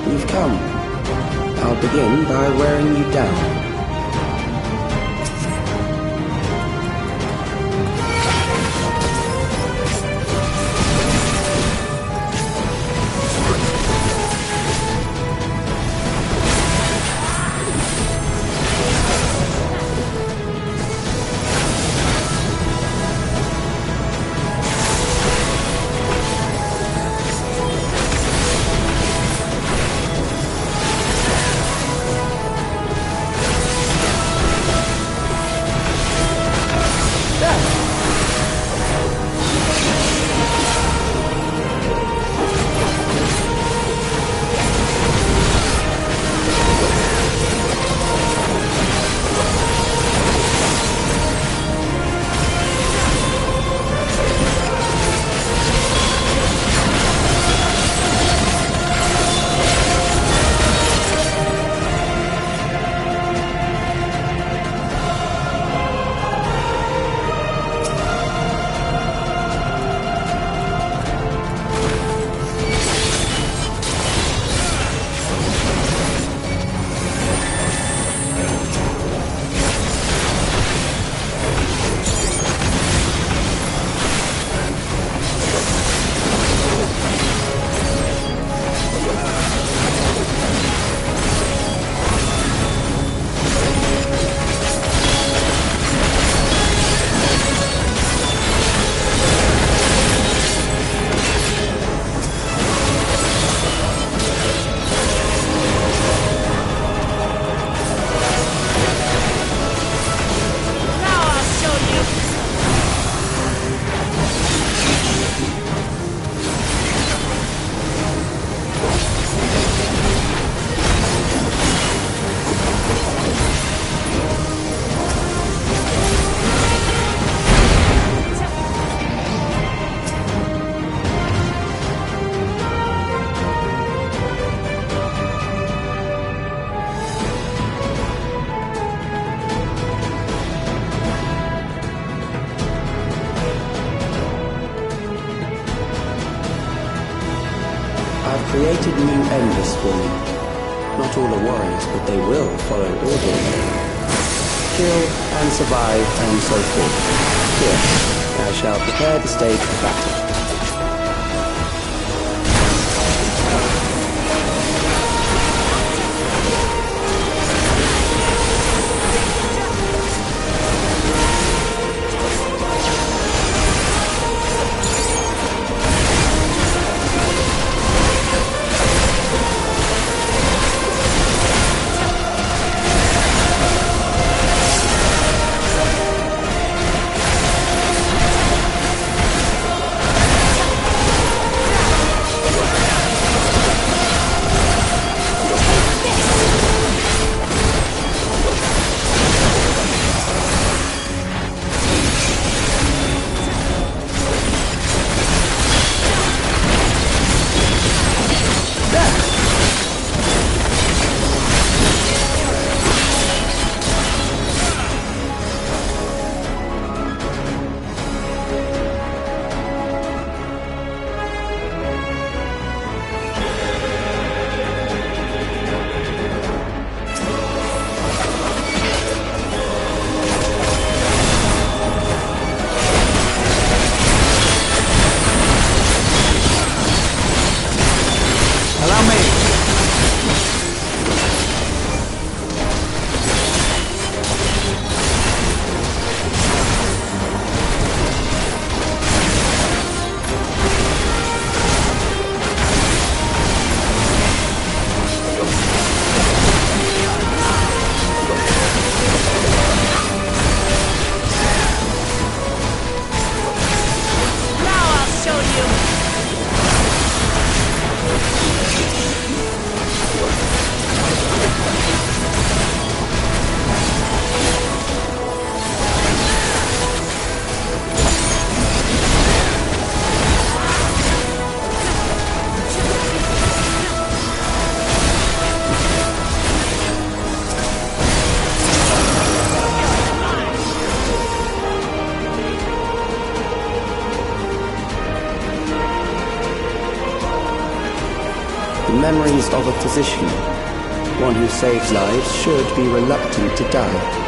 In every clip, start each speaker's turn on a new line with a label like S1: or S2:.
S1: You've come. I'll begin by wearing you down. I've created new endless for you. Not all are warriors, but they will follow orders. Kill and survive and so forth. Here, I shall prepare the stage for battle. memories of a physician. One who saves lives should be reluctant to die.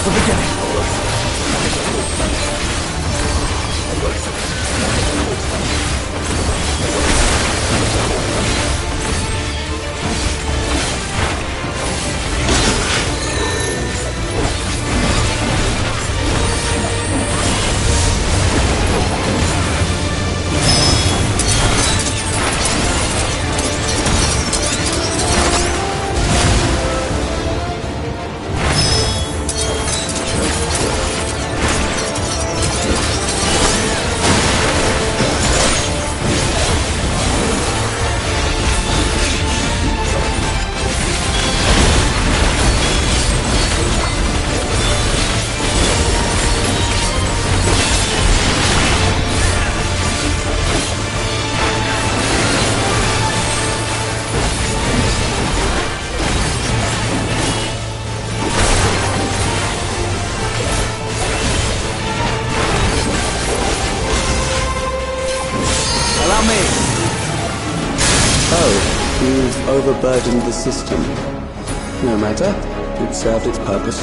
S2: The beginning.
S1: Oh, you've overburdened the system. No matter, it served its purpose.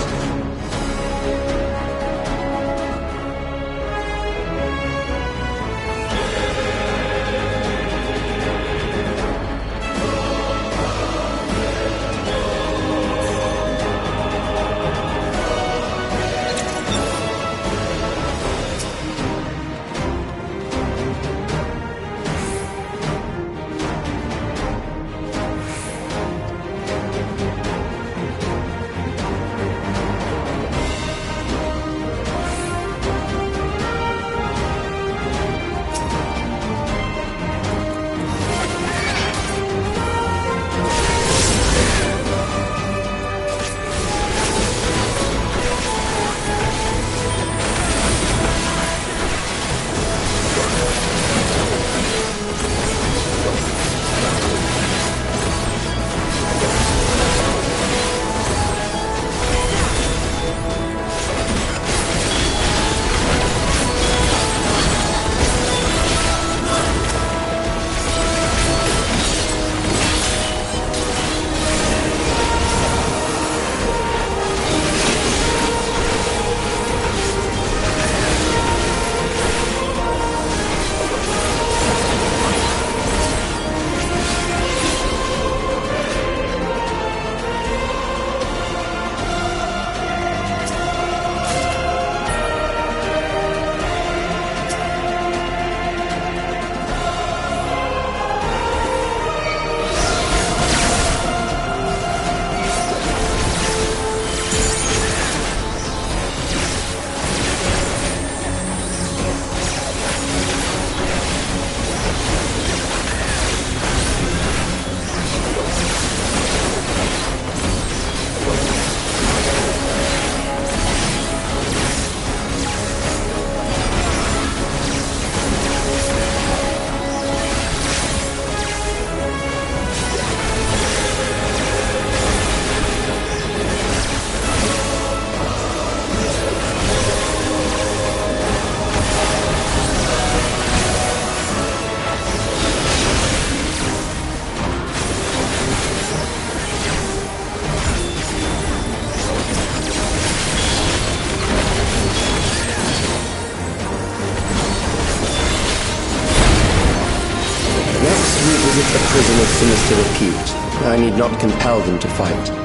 S1: visit a prison of sinister repute. I need not compel them to fight.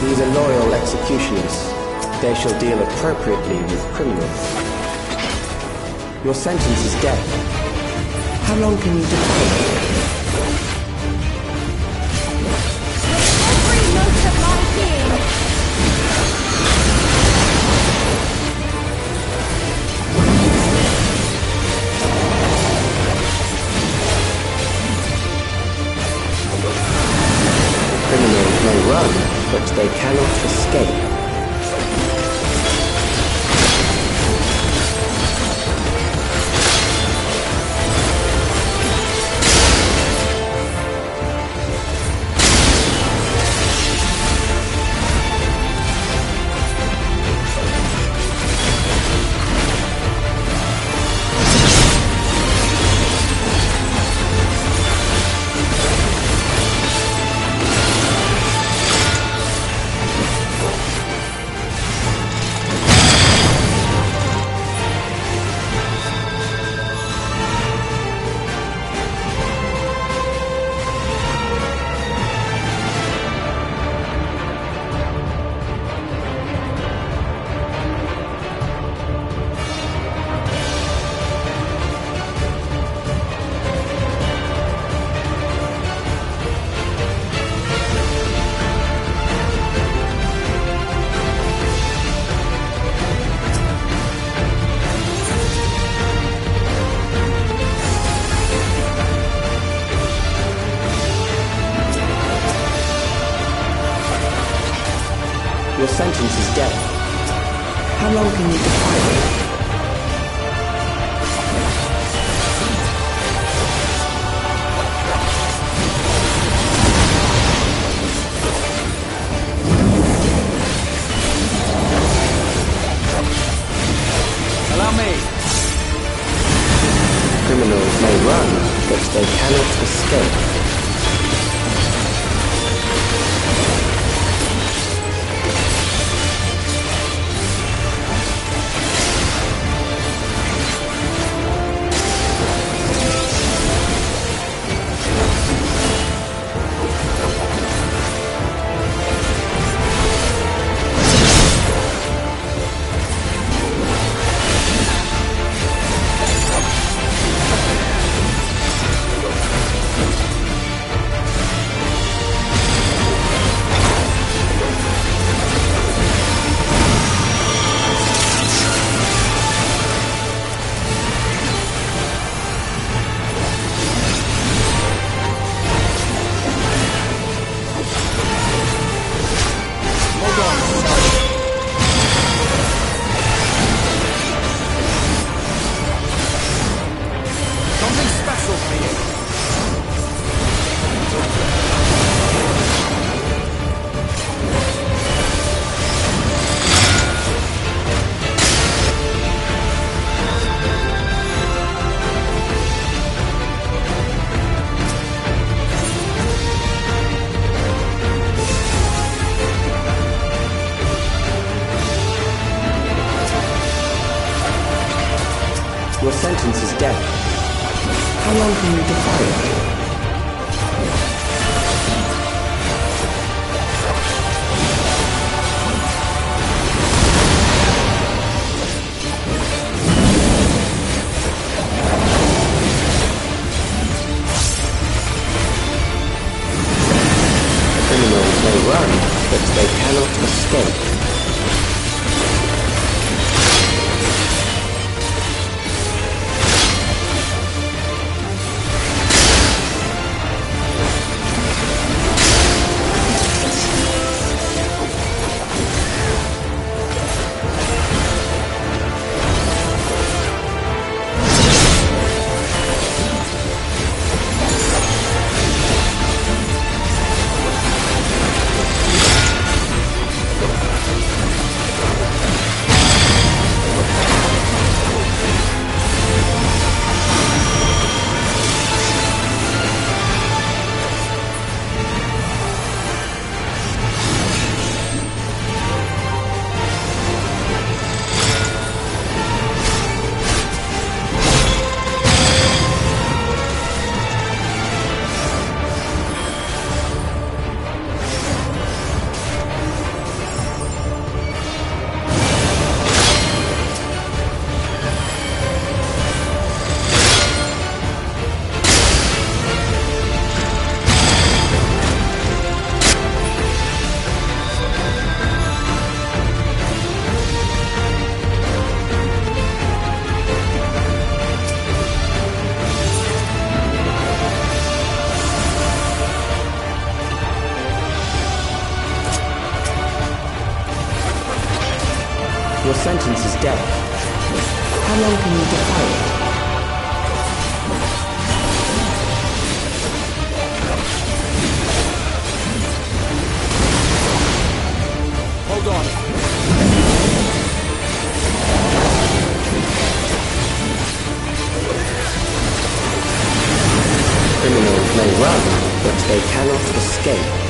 S1: These are loyal executioners. They shall deal appropriately with criminals. Your sentence is death. How long can you defy it?
S2: Every note of my being.
S1: Criminals may run, but they cannot escape. Your sentence is death. How long can you defy it?
S3: Allow me.
S1: Criminals may run, but they cannot escape. sentence is death. How long can you defy it? Criminals may run, but they cannot escape. Your sentence is death. How long can you defy it?
S3: Hold on.
S1: Criminals may run, but they cannot escape.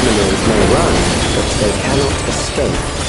S1: criminals may run, but they cannot escape.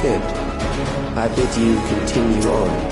S1: Good. I bid you continue on.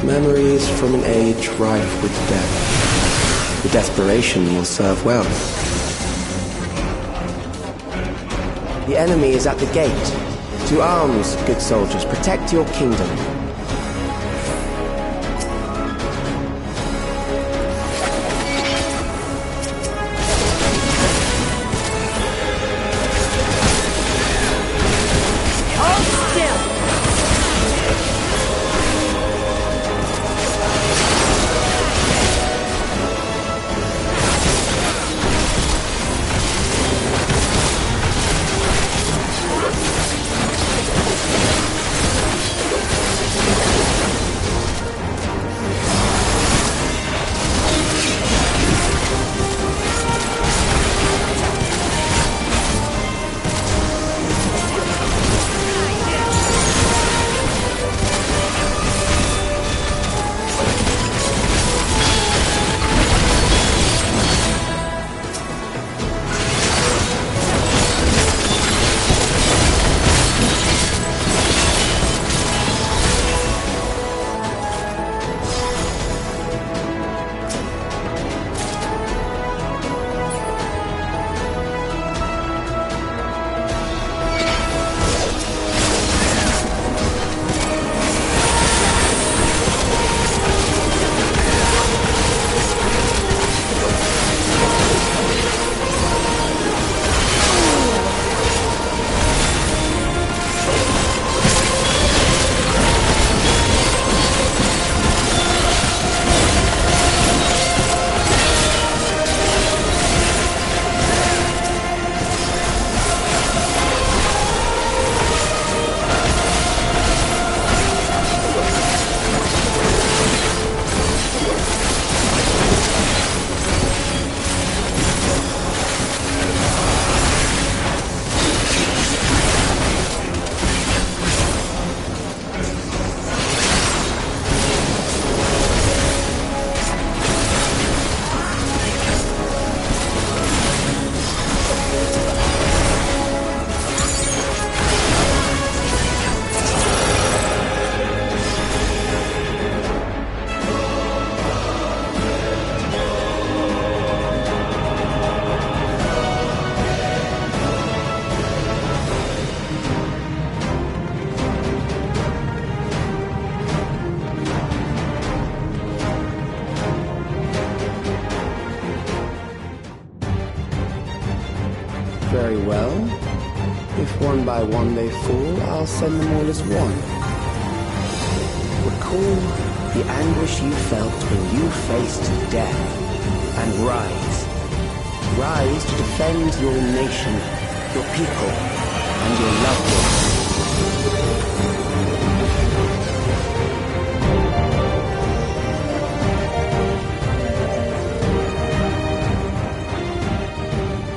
S1: Memories from an age rife with death. The desperation will serve well. The enemy is at the gate. To arms, good soldiers, protect your kingdom. Very well. If one by one they fall, I'll send them all as one. Recall the anguish you felt when you faced death, and rise. Rise to defend your nation, your people, and your loved ones.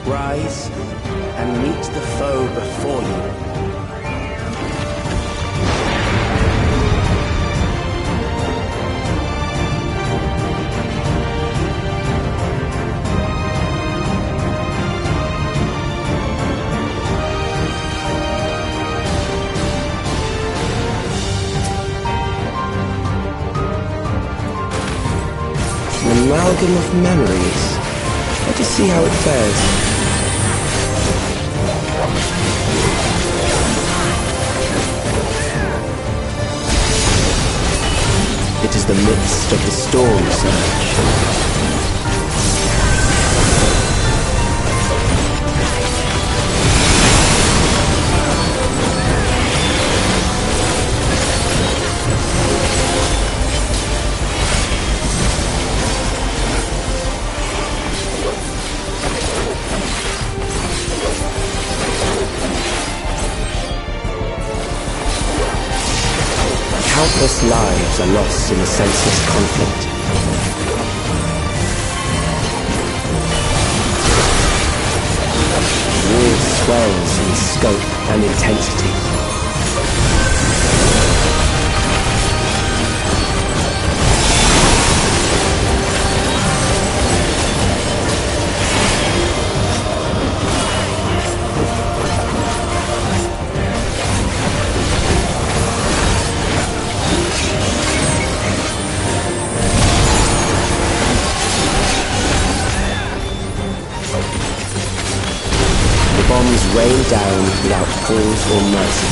S1: Rise and meet the foe before you. An amalgam of memories. Let us see how it fares. It is the midst of the storm surge. Countless lives are lost in the senseless conflict. War swells in scope and intensity. down without pause or mercy.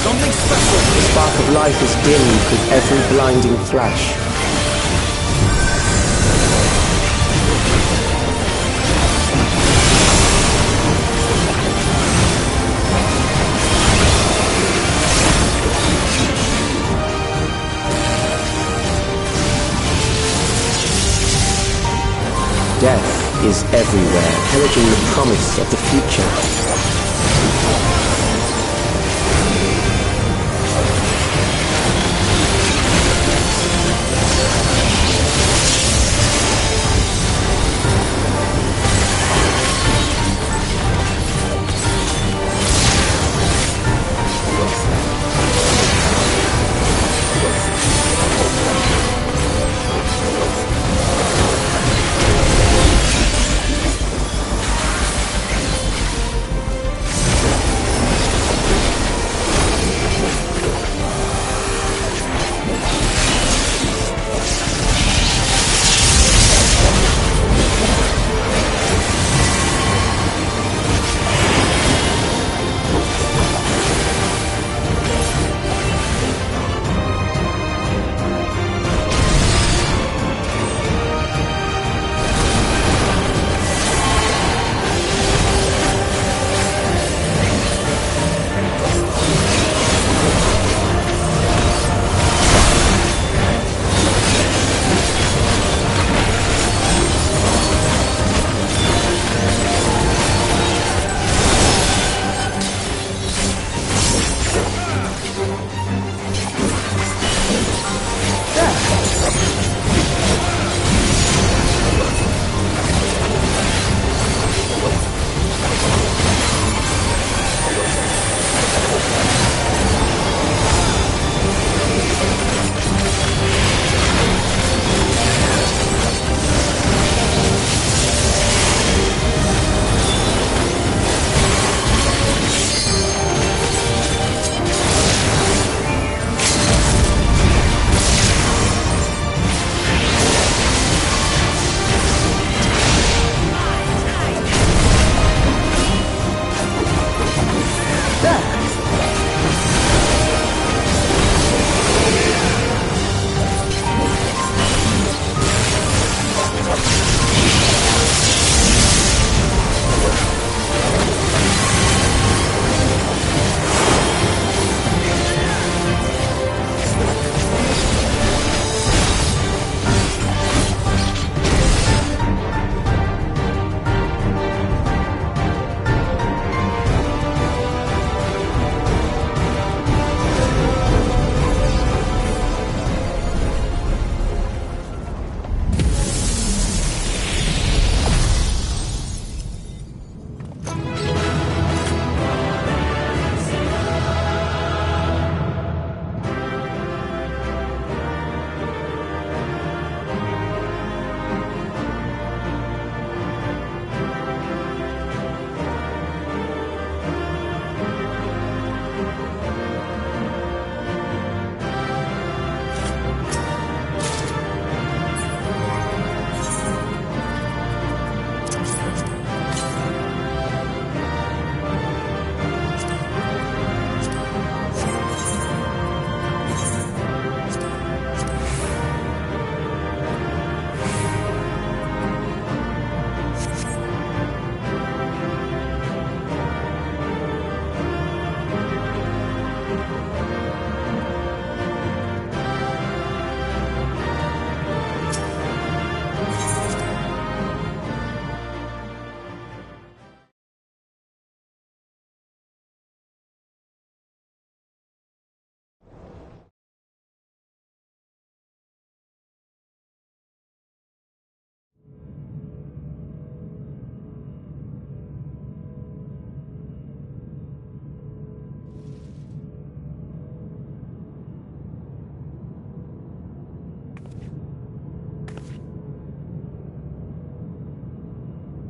S3: Something special!
S1: The spark of life is dimmed with every blinding flash. Death is everywhere, pillaging the promise of the future.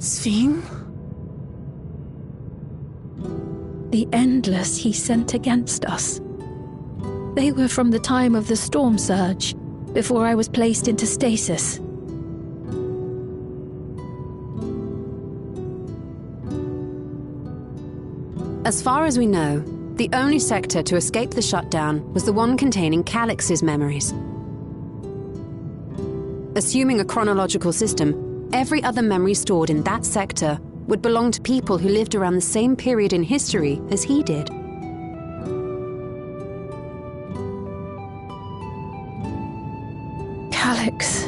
S2: XIV?
S4: The Endless he sent against us. They were from the time of the storm surge, before I was placed into stasis.
S5: As far as we know, the only sector to escape the shutdown was the one containing Calix's memories. Assuming a chronological system, every other memory stored in that sector would belong to people who lived around the same period in history as he did.
S4: Calix,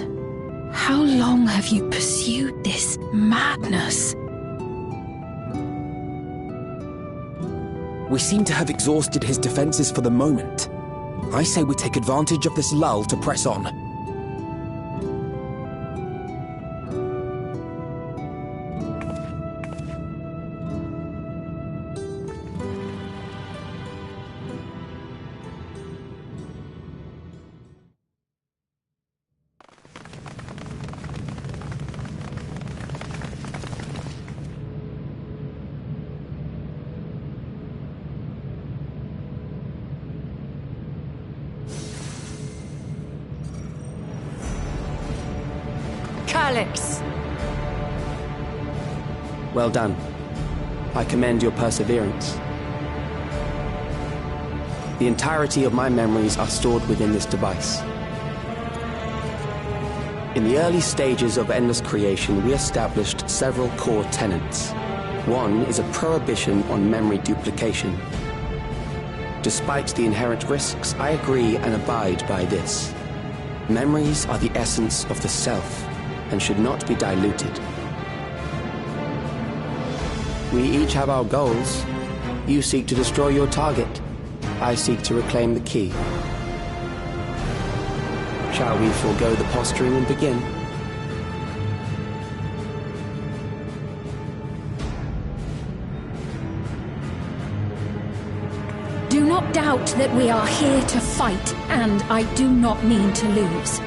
S4: how long have you pursued this madness?
S3: We seem to have exhausted his defenses for the moment. I say we take advantage of this lull to press on.
S2: Calix!
S1: Well done. I commend your perseverance. The entirety of my memories are stored within this device. In the early stages of Endless creation, we established several core tenets. One is a prohibition on memory duplication. Despite the inherent risks, I agree and abide by this. Memories are the essence of the self, and should not be diluted. We each have our goals. You seek to destroy your target. I seek to reclaim the key. Shall we forego the posturing and begin?
S4: Do not doubt that we are here to fight, and I do not mean to lose.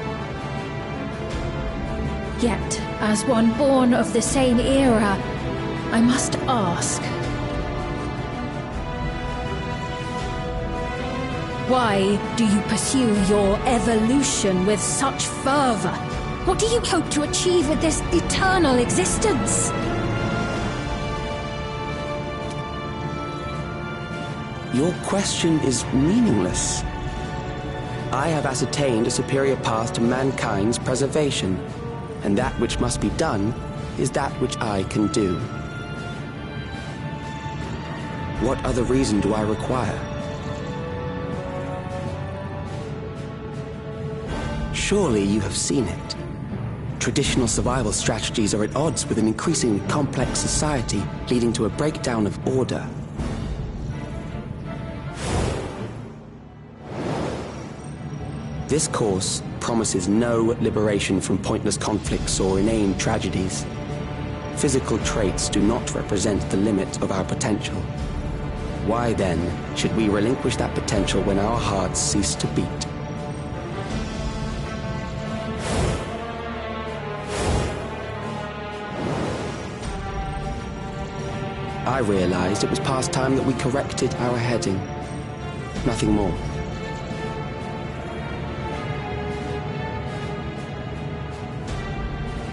S4: Yet, as one born of the same era, I must ask, why do you pursue your evolution with such fervor? What do you hope to achieve with this eternal existence?
S1: Your question is meaningless. I have ascertained a superior path to mankind's preservation, and that which must be done is that which I can do. What other reason do I require? Surely you have seen it. Traditional survival strategies are at odds with an increasingly complex society, leading to a breakdown of order. This course promises no liberation from pointless conflicts or inane tragedies. Physical traits do not represent the limit of our potential. Why then should we relinquish that potential when our hearts cease to beat? I realized it was past time that we corrected our heading. Nothing more.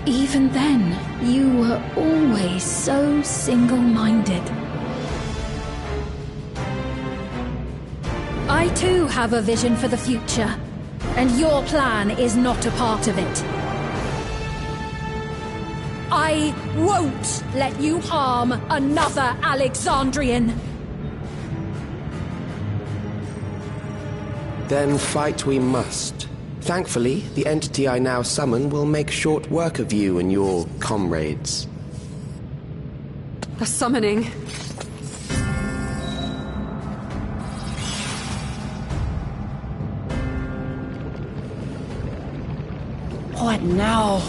S4: Even then, you were always so single-minded. I too have a vision for the future, and your plan is not a part of it. I won't let you harm another Alexandrian.
S1: Then fight we must. Thankfully, the entity I now summon will make short work of you and your comrades.
S5: The summoning.
S2: What now?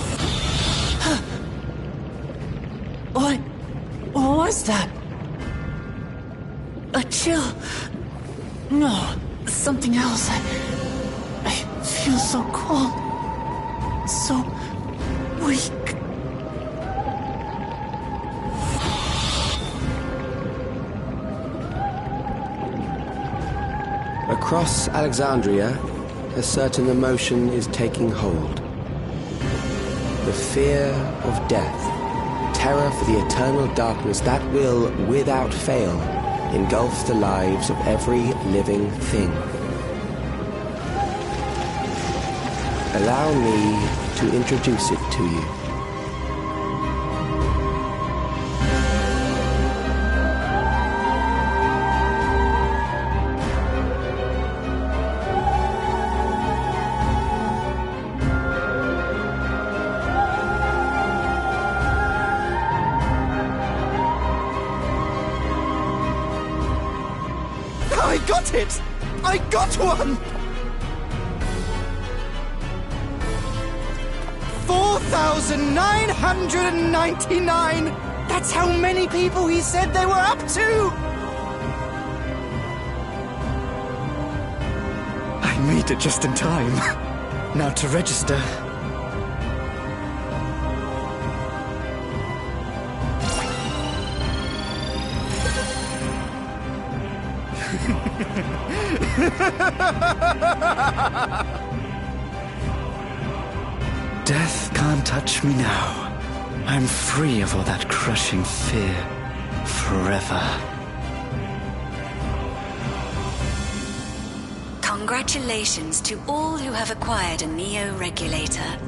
S2: What was that? A chill? No, something else. I feel so cold. So weak.
S1: Across Alexandria, a certain emotion is taking hold. The fear of death, terror for the eternal darkness that will, without fail, engulf the lives of every living thing. Allow me to introduce it to you.
S3: I got it! I got one! 4,999! That's how many people he said they were up to! I made it just in time. Now to register. Death can't touch me now. I'm free of all that crushing fear. Forever.
S6: Congratulations to all who have acquired a Neo-Regulator.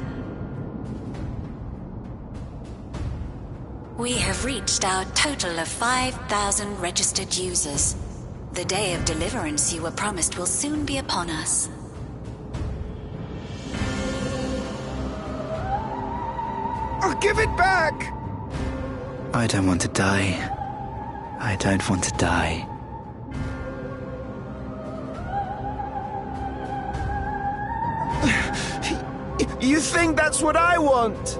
S6: We have reached our total of 5,000 registered users. The day of deliverance you were promised will soon be upon us.
S3: I'll give it back! I don't want to die. I don't want to die. You think that's what I want?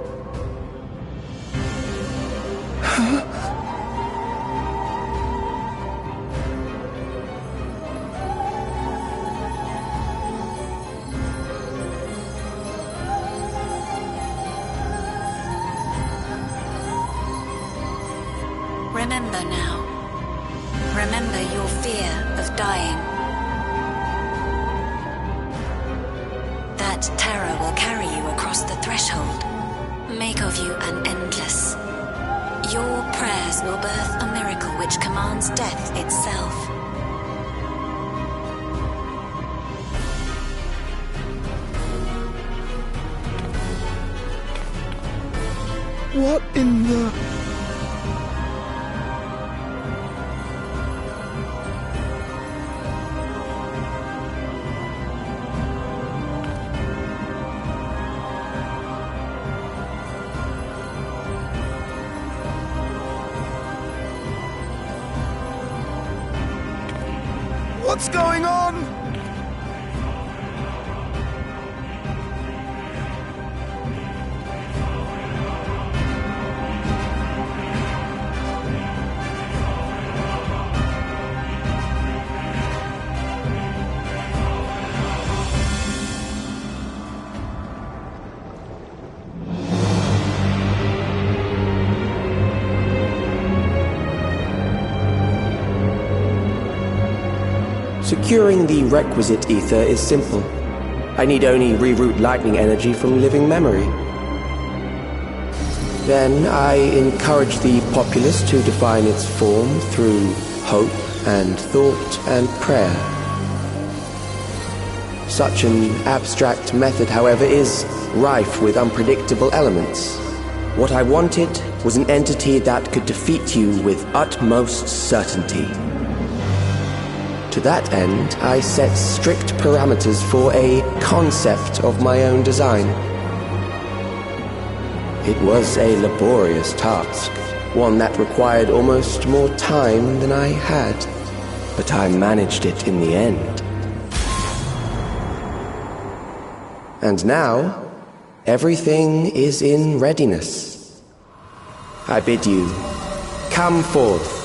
S6: Remember now. Remember your fear of dying. That terror will carry you across the threshold. Make of you an endless. Your prayers will birth a miracle which commands death itself.
S3: What in the... What's going on?
S1: Securing the requisite ether is simple. I need only reroute lightning energy from living memory. Then I encourage the populace to define its form through hope and thought and prayer. Such an abstract method, however, is rife with unpredictable elements. What I wanted was an entity that could defeat you with utmost certainty. To that end, I set strict parameters for a concept of my own design. It was a laborious task, one that required almost more time than I had, but I managed it in the end. And now, everything is in readiness. I bid you, come forth.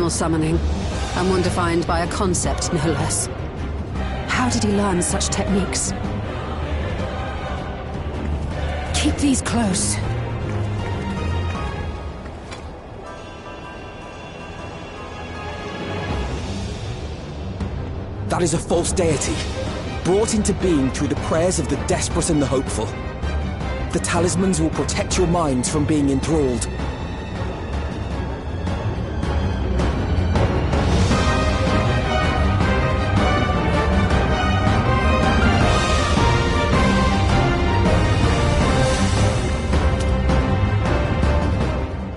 S5: primal summoning, and one defined by a concept, no less. How did he learn such techniques? Keep these close.
S3: That is a false deity, brought into being through the prayers of the desperate and the hopeful. The talismans will protect your minds from being enthralled.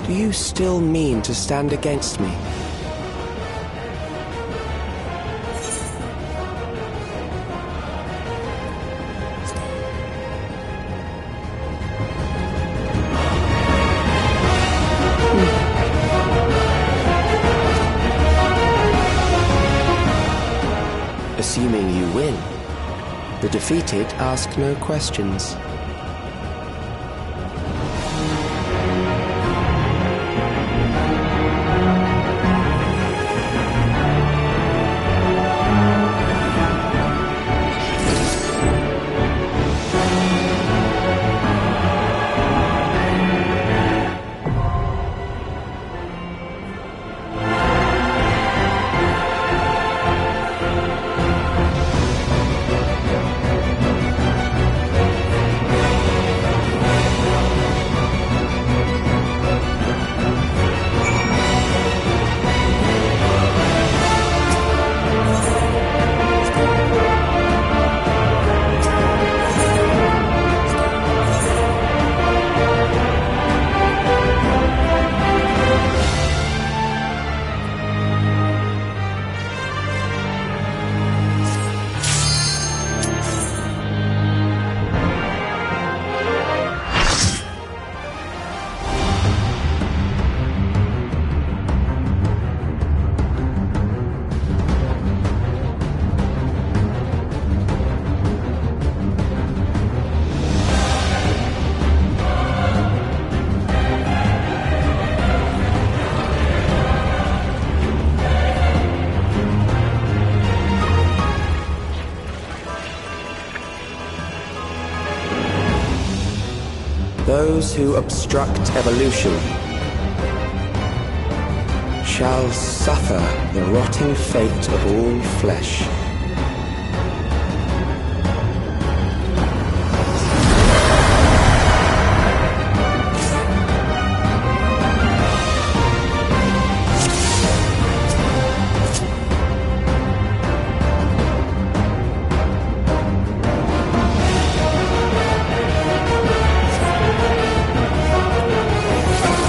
S1: Do you still mean to stand against me? Assuming you win, the defeated ask no questions. Those who obstruct evolution shall suffer the rotting fate of all flesh.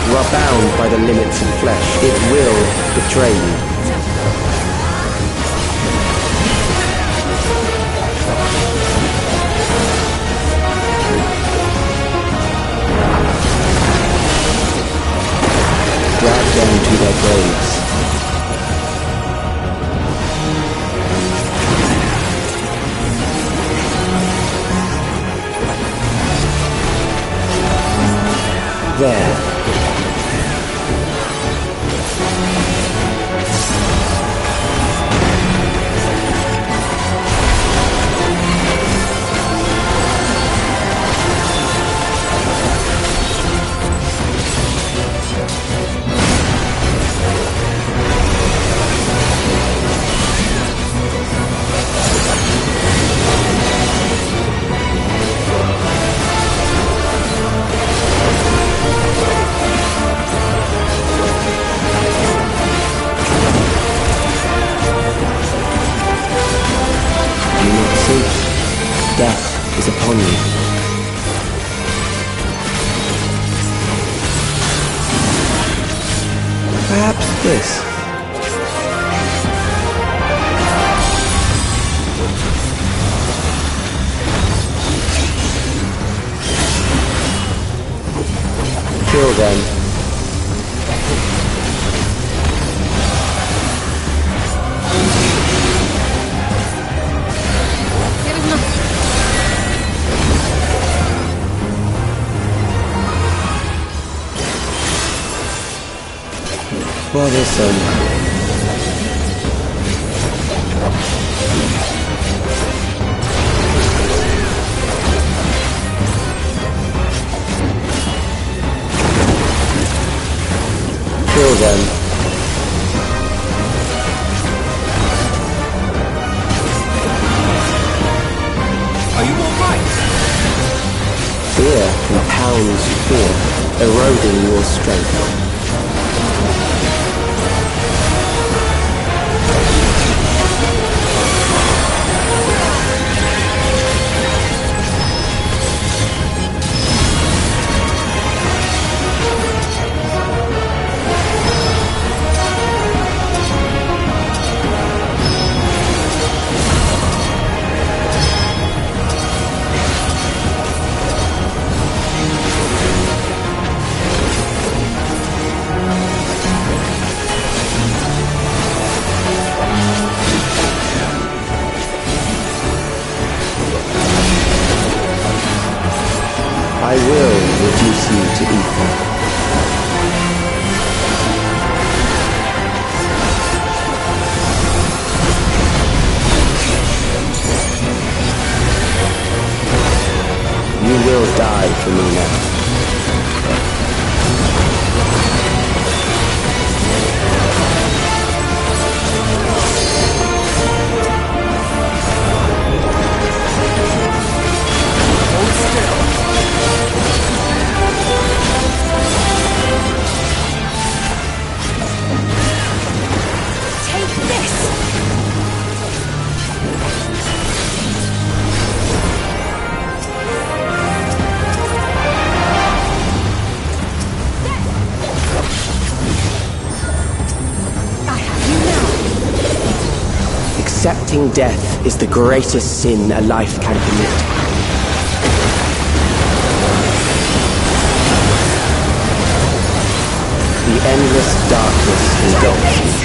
S1: You are bound by the limits of flesh. It will betray you. Drag them to their graves. There. Death is upon you. Perhaps this. Kill them. For this Kill them.
S3: Are you alright?
S1: Fear compounds fear, eroding your strength. I will reduce you to ether. You will die for me now. Accepting death is the greatest sin a life can commit. The endless darkness engulfs you.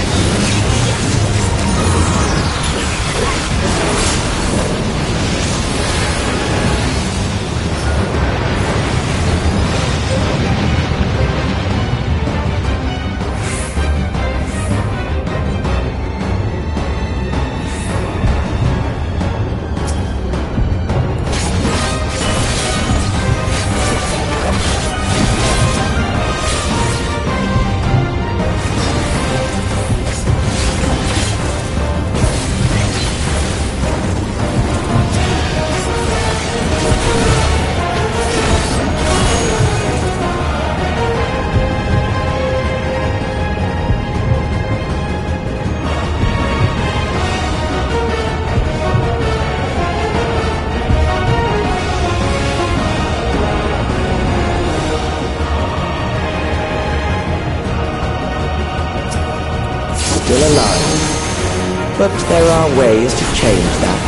S1: Still alive, but there are ways to change that.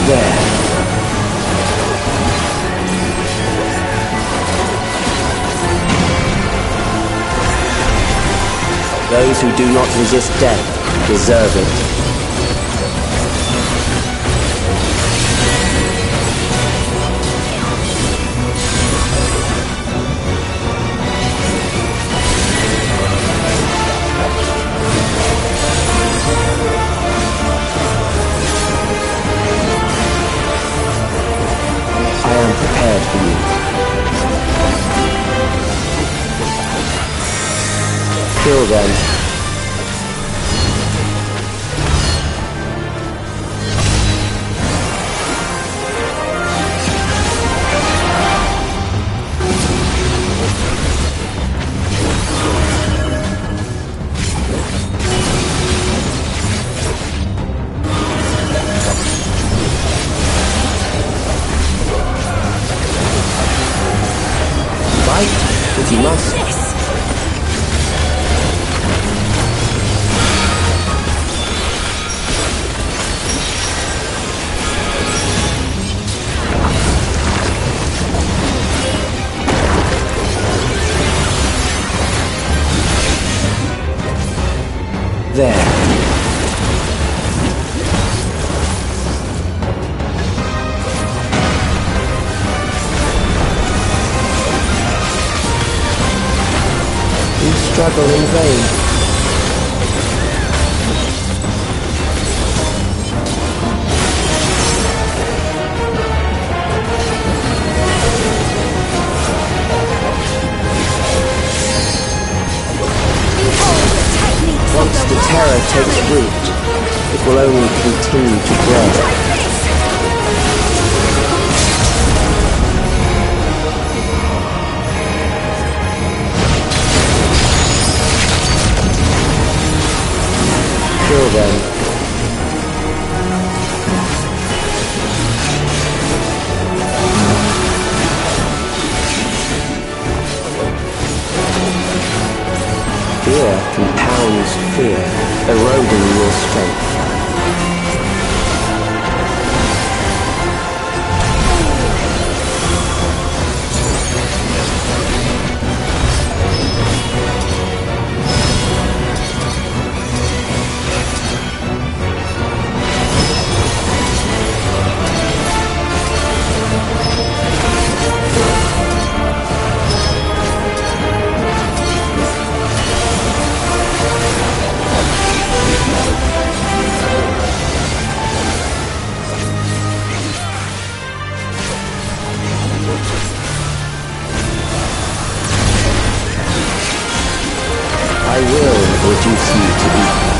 S1: There. Those who do not resist death deserve it. Prepared for you. Kill them. If you must. There. Struggle in vain. terror takes root, it will only continue to grow. Kill them. Fear compounds fear, eroding your strength. I will reduce you to ether.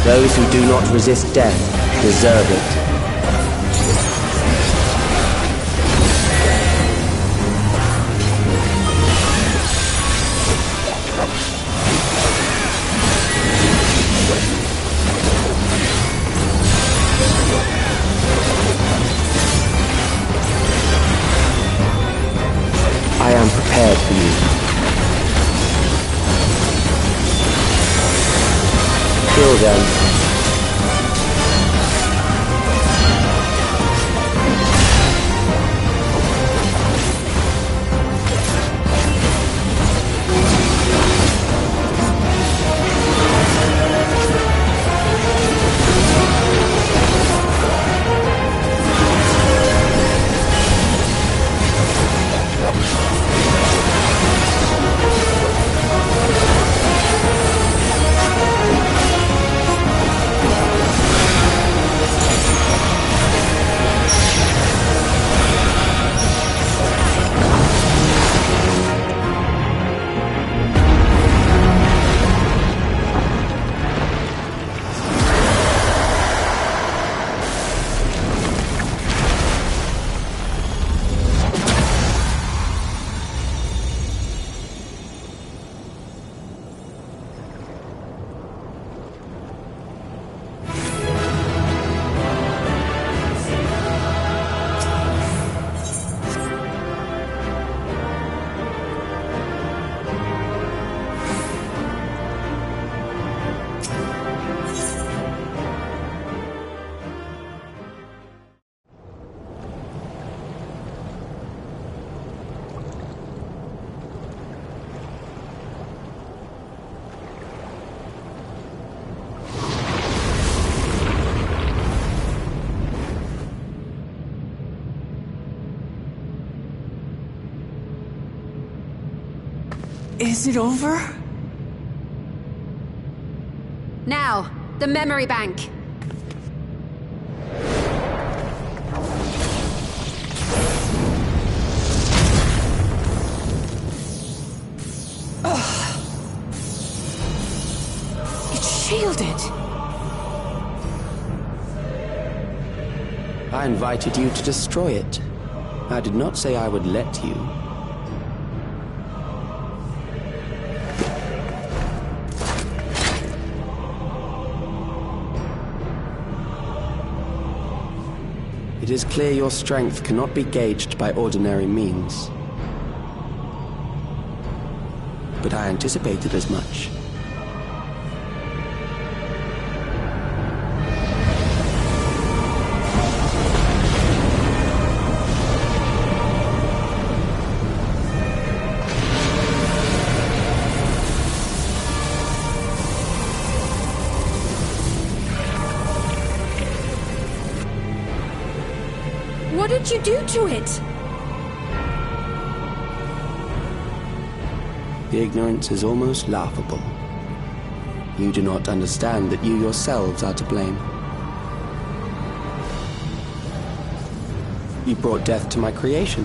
S1: Those who do not resist death deserve it. I am prepared for you. Kill them.
S2: Is it over?
S5: Now, the memory bank.
S2: It's shielded.
S1: I invited you to destroy it. I did not say I would let you. It is clear your strength cannot be gauged by ordinary means. But I anticipated as much.
S4: What did you do to it?
S1: The ignorance is almost laughable. You do not understand that you yourselves are to blame. You brought death to my creation.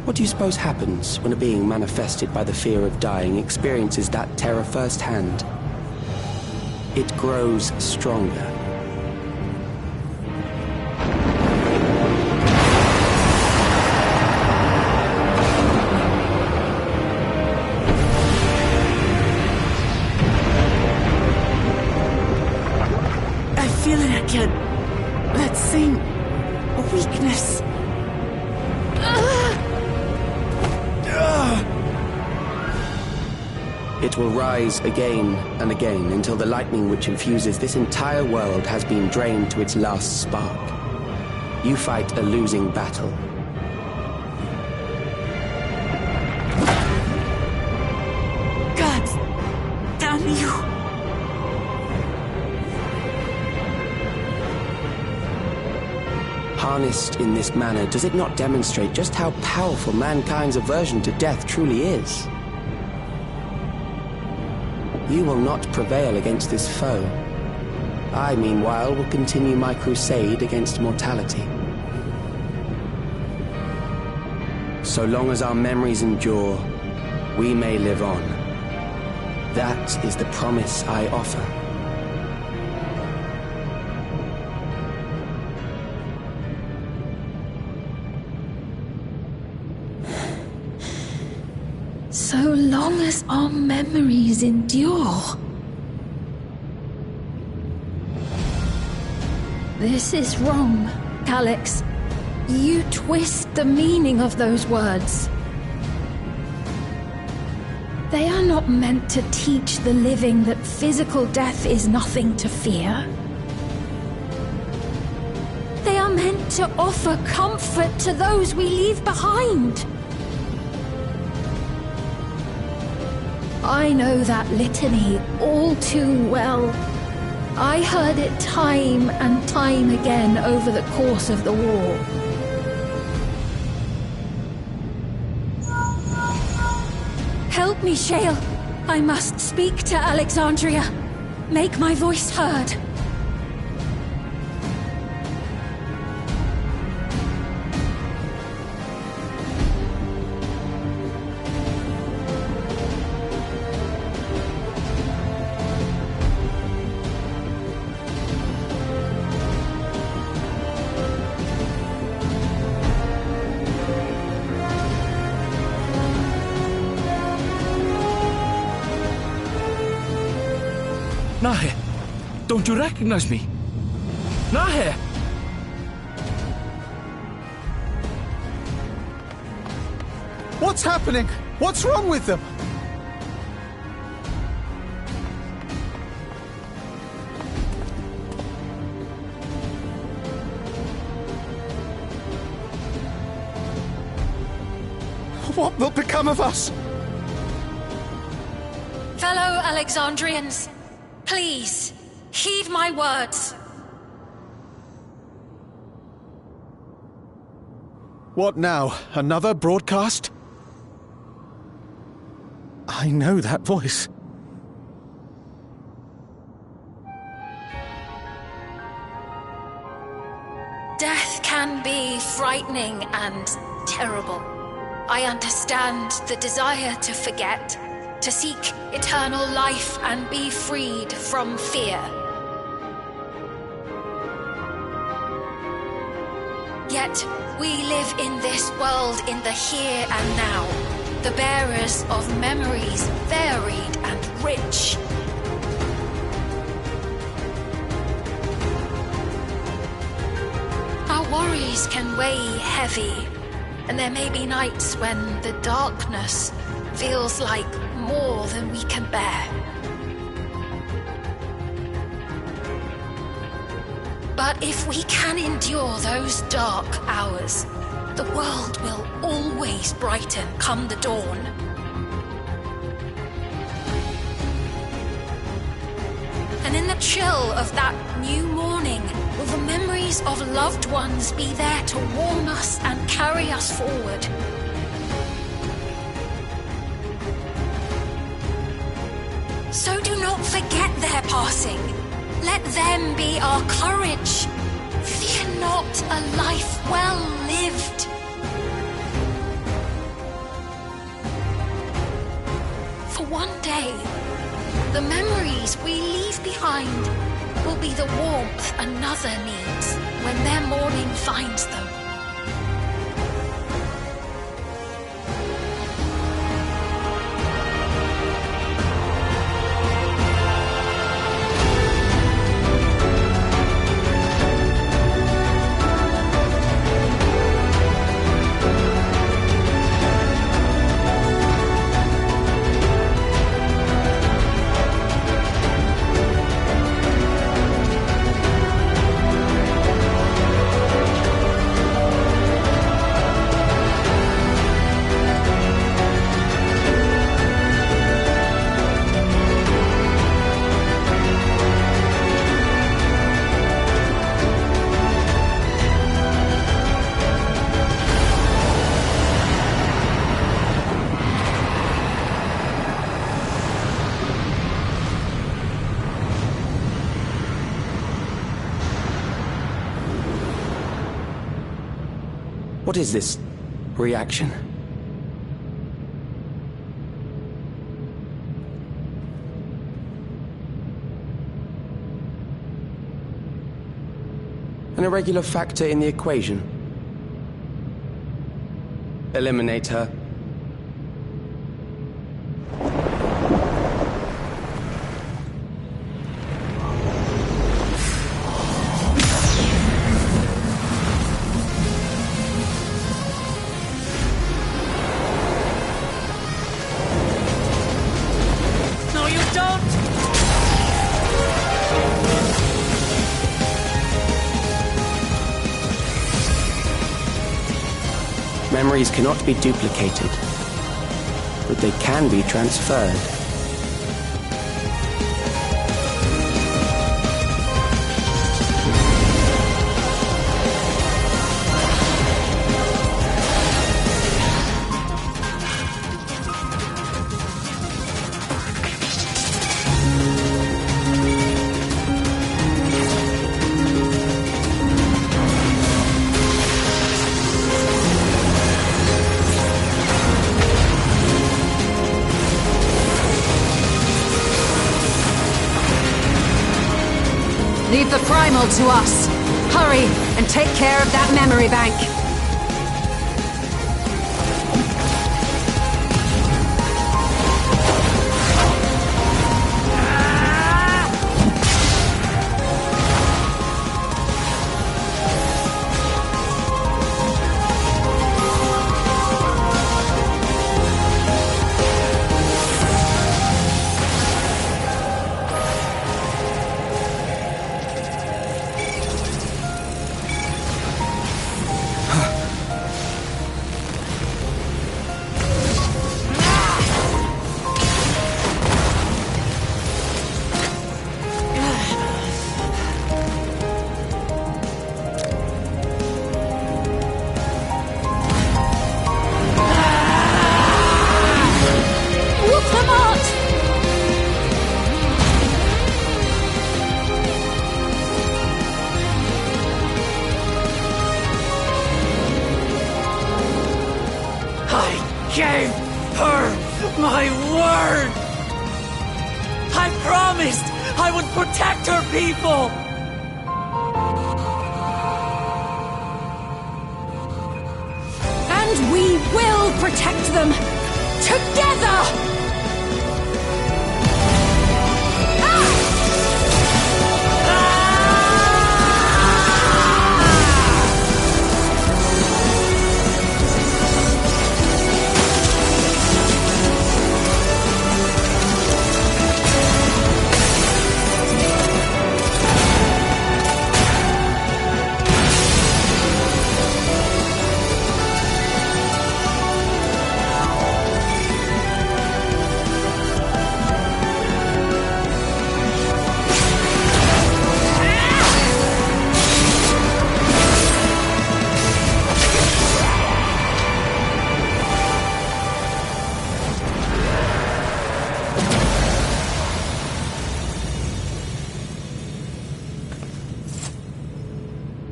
S1: What do you suppose happens when a being manifested by the fear of dying experiences that terror firsthand? It grows stronger.
S2: I feel it again. That same weakness.
S1: It will rise again and again until the lightning which infuses this entire world has been drained to its last spark. You fight a losing battle.
S2: God damn you.
S1: Harnessed in this manner, does it not demonstrate just how powerful mankind's aversion to death truly is? You will not prevail against this foe. I, meanwhile, will continue my crusade against mortality. So long as our memories endure, we may live on. That is the promise I offer.
S4: So long as our memories endure. This is wrong, Alex. You twist the meaning of those words. They are not meant to teach the living that physical death is nothing to fear. They are meant to offer comfort to those we leave behind. I know that litany all too well. I heard it time and time again over the course of the war. Help me, Shale. I must speak to Alexandria. Make my voice heard.
S3: Nahe, don't you recognize me? Nahe!
S7: What's happening? What's wrong with them? What will become of us?
S4: Fellow Alexandrians, please, heed my words.
S7: What now? Another broadcast? I know that voice.
S4: Death can be frightening and terrible. I understand the desire to forget, to seek eternal life and be freed from fear. Yet, we live in this world in the here and now, the bearers of memories varied and rich. Our worries can weigh heavy, and there may be nights when the darkness feels like more than we can bear. But if we can endure those dark hours, the world will always brighten come the dawn. And in the chill of that new morning, will the memories of loved ones be there to warm us and carry us forward? So do not forget their passing. Let them be our courage, Fear not a life well lived. For one day, the memories we leave behind will be the warmth another needs when their morning finds them.
S1: What is this reaction? An irregular factor in the equation. Eliminate her. Memories cannot be duplicated, but they can be transferred.
S5: Leave the primal to us. Hurry and take care of that memory bank.
S2: Gave her my word! I promised I would protect her people!
S5: And we will protect them! Together!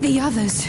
S5: The others.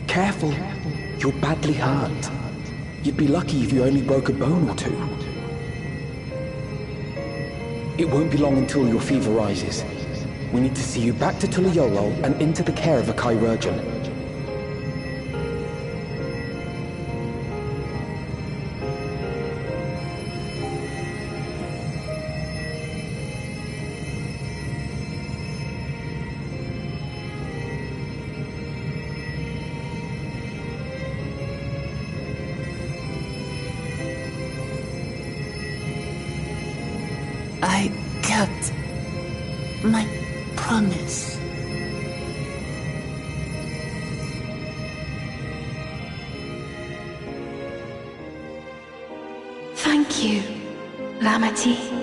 S3: Careful. You're badly hurt. You'd be lucky if you only broke a bone or two. It won't be long until your fever rises. We need to see you back to Tulayolo and into the care of a chirurgeon.
S2: I kept my promise.
S6: Thank you, Lamity.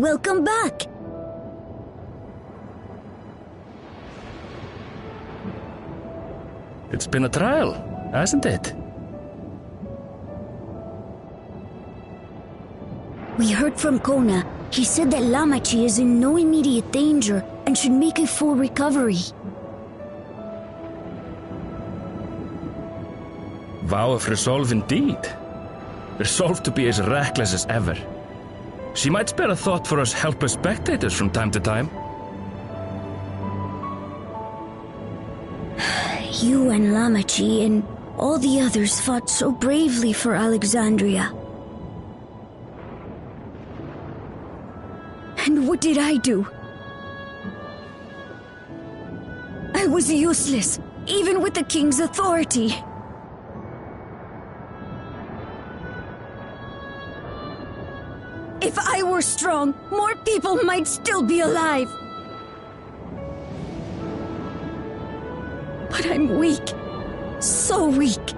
S8: Welcome back!
S9: It's been a trial, hasn't it?
S8: We heard from Kona. He said that Lamachi is in no immediate danger and should make a full recovery.
S9: Vow of resolve indeed. Resolve to be as reckless as ever. She might spare a thought for us helpless spectators from time to time.
S8: You and Lamachi and all the others fought so bravely for Alexandria. And what did I do? I was useless, even with the king's authority. If I were strong, more people might still be alive. But I'm weak. So weak.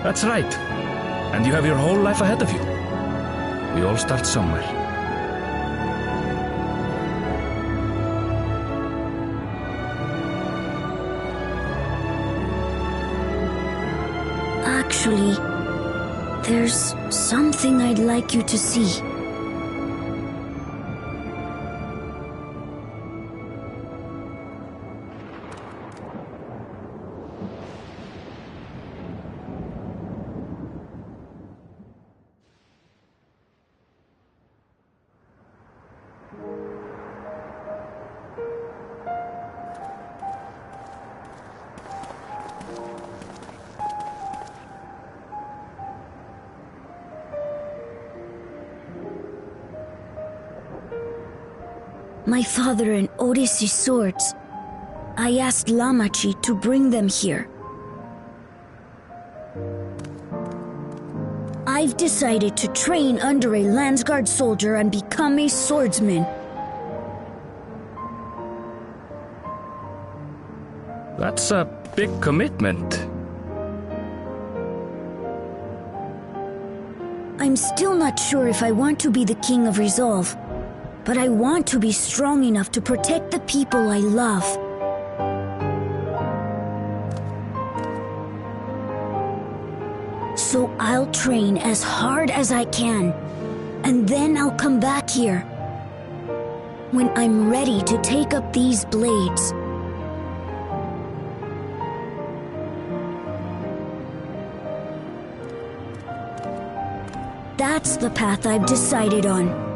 S9: That's right. And you have your whole life ahead of you. We all start somewhere.
S8: Actually, there's something I'd like you to see. My father and Odyssey's swords. I asked Lamachi to bring them here. I've decided to train under a Landsguard soldier and become a swordsman.
S9: That's a big commitment.
S8: I'm still not sure if I want to be the King of Resolve, but I want to be strong enough to protect the people I love. So I'll train as hard as I can, and then I'll come back here when I'm ready to take up these blades. That's the path I've decided on.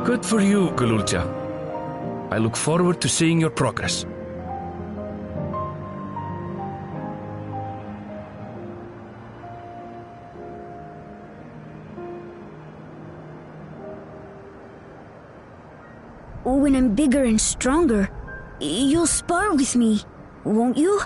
S9: Good for you, Gululja. I look forward to seeing your progress.
S8: When I'm bigger and stronger, you'll spar with me, won't you?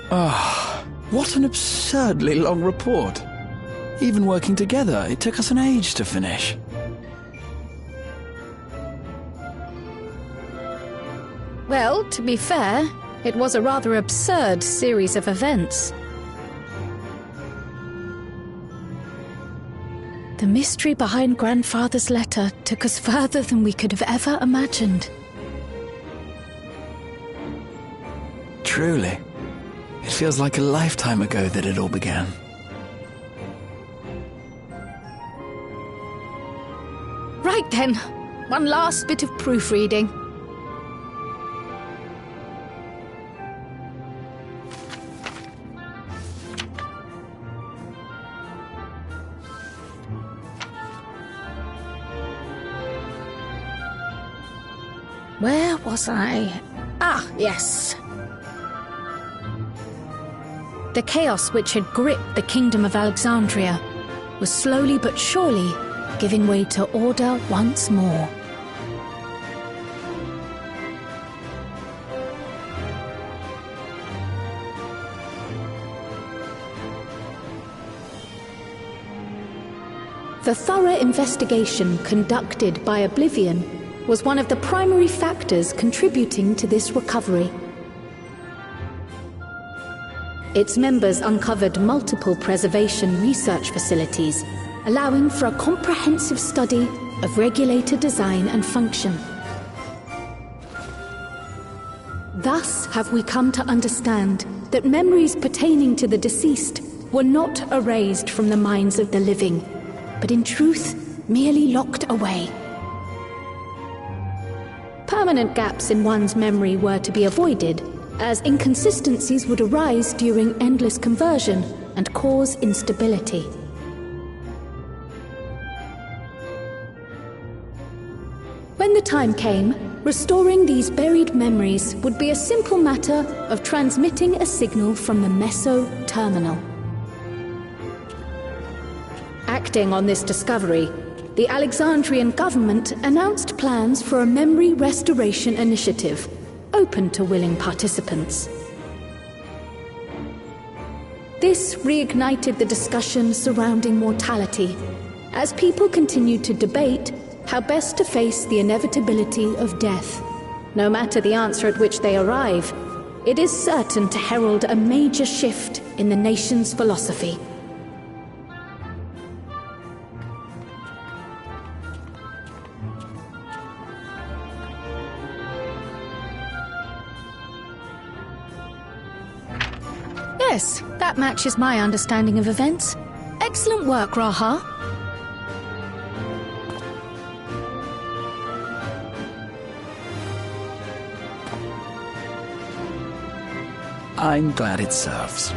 S3: What an absurdly long report. Even working together, it took us an age to finish.
S10: Well, to be fair, it was a rather absurd series of events. The mystery behind Grandfather's letter took us further than we could have ever imagined.
S3: Truly. It feels like a lifetime ago that it all began.
S10: Right then, one last bit of proofreading. Where was I? Ah, yes. The chaos which had gripped the Kingdom of Alexandria was slowly but surely giving way to order once more. The thorough investigation conducted by Oblivion was one of the primary factors contributing to this recovery. Its members uncovered multiple preservation research facilities, allowing for a comprehensive study of regulator design and function. Thus have we come to understand that memories pertaining to the deceased were not erased from the minds of the living, but in truth merely locked away. Permanent gaps in one's memory were to be avoided, as inconsistencies would arise during endless conversion and cause instability. When the time came, restoring these buried memories would be a simple matter of transmitting a signal from the meso-terminal. Acting on this discovery, the Alexandrian government announced plans for a memory restoration initiative, open to willing participants. This reignited the discussion surrounding mortality, as people continued to debate how best to face the inevitability of death. No matter the answer at which they arrive, it is certain to herald a major shift in the nation's philosophy. Yes, that matches my understanding of events. Excellent work, Raha.
S3: I'm glad it serves.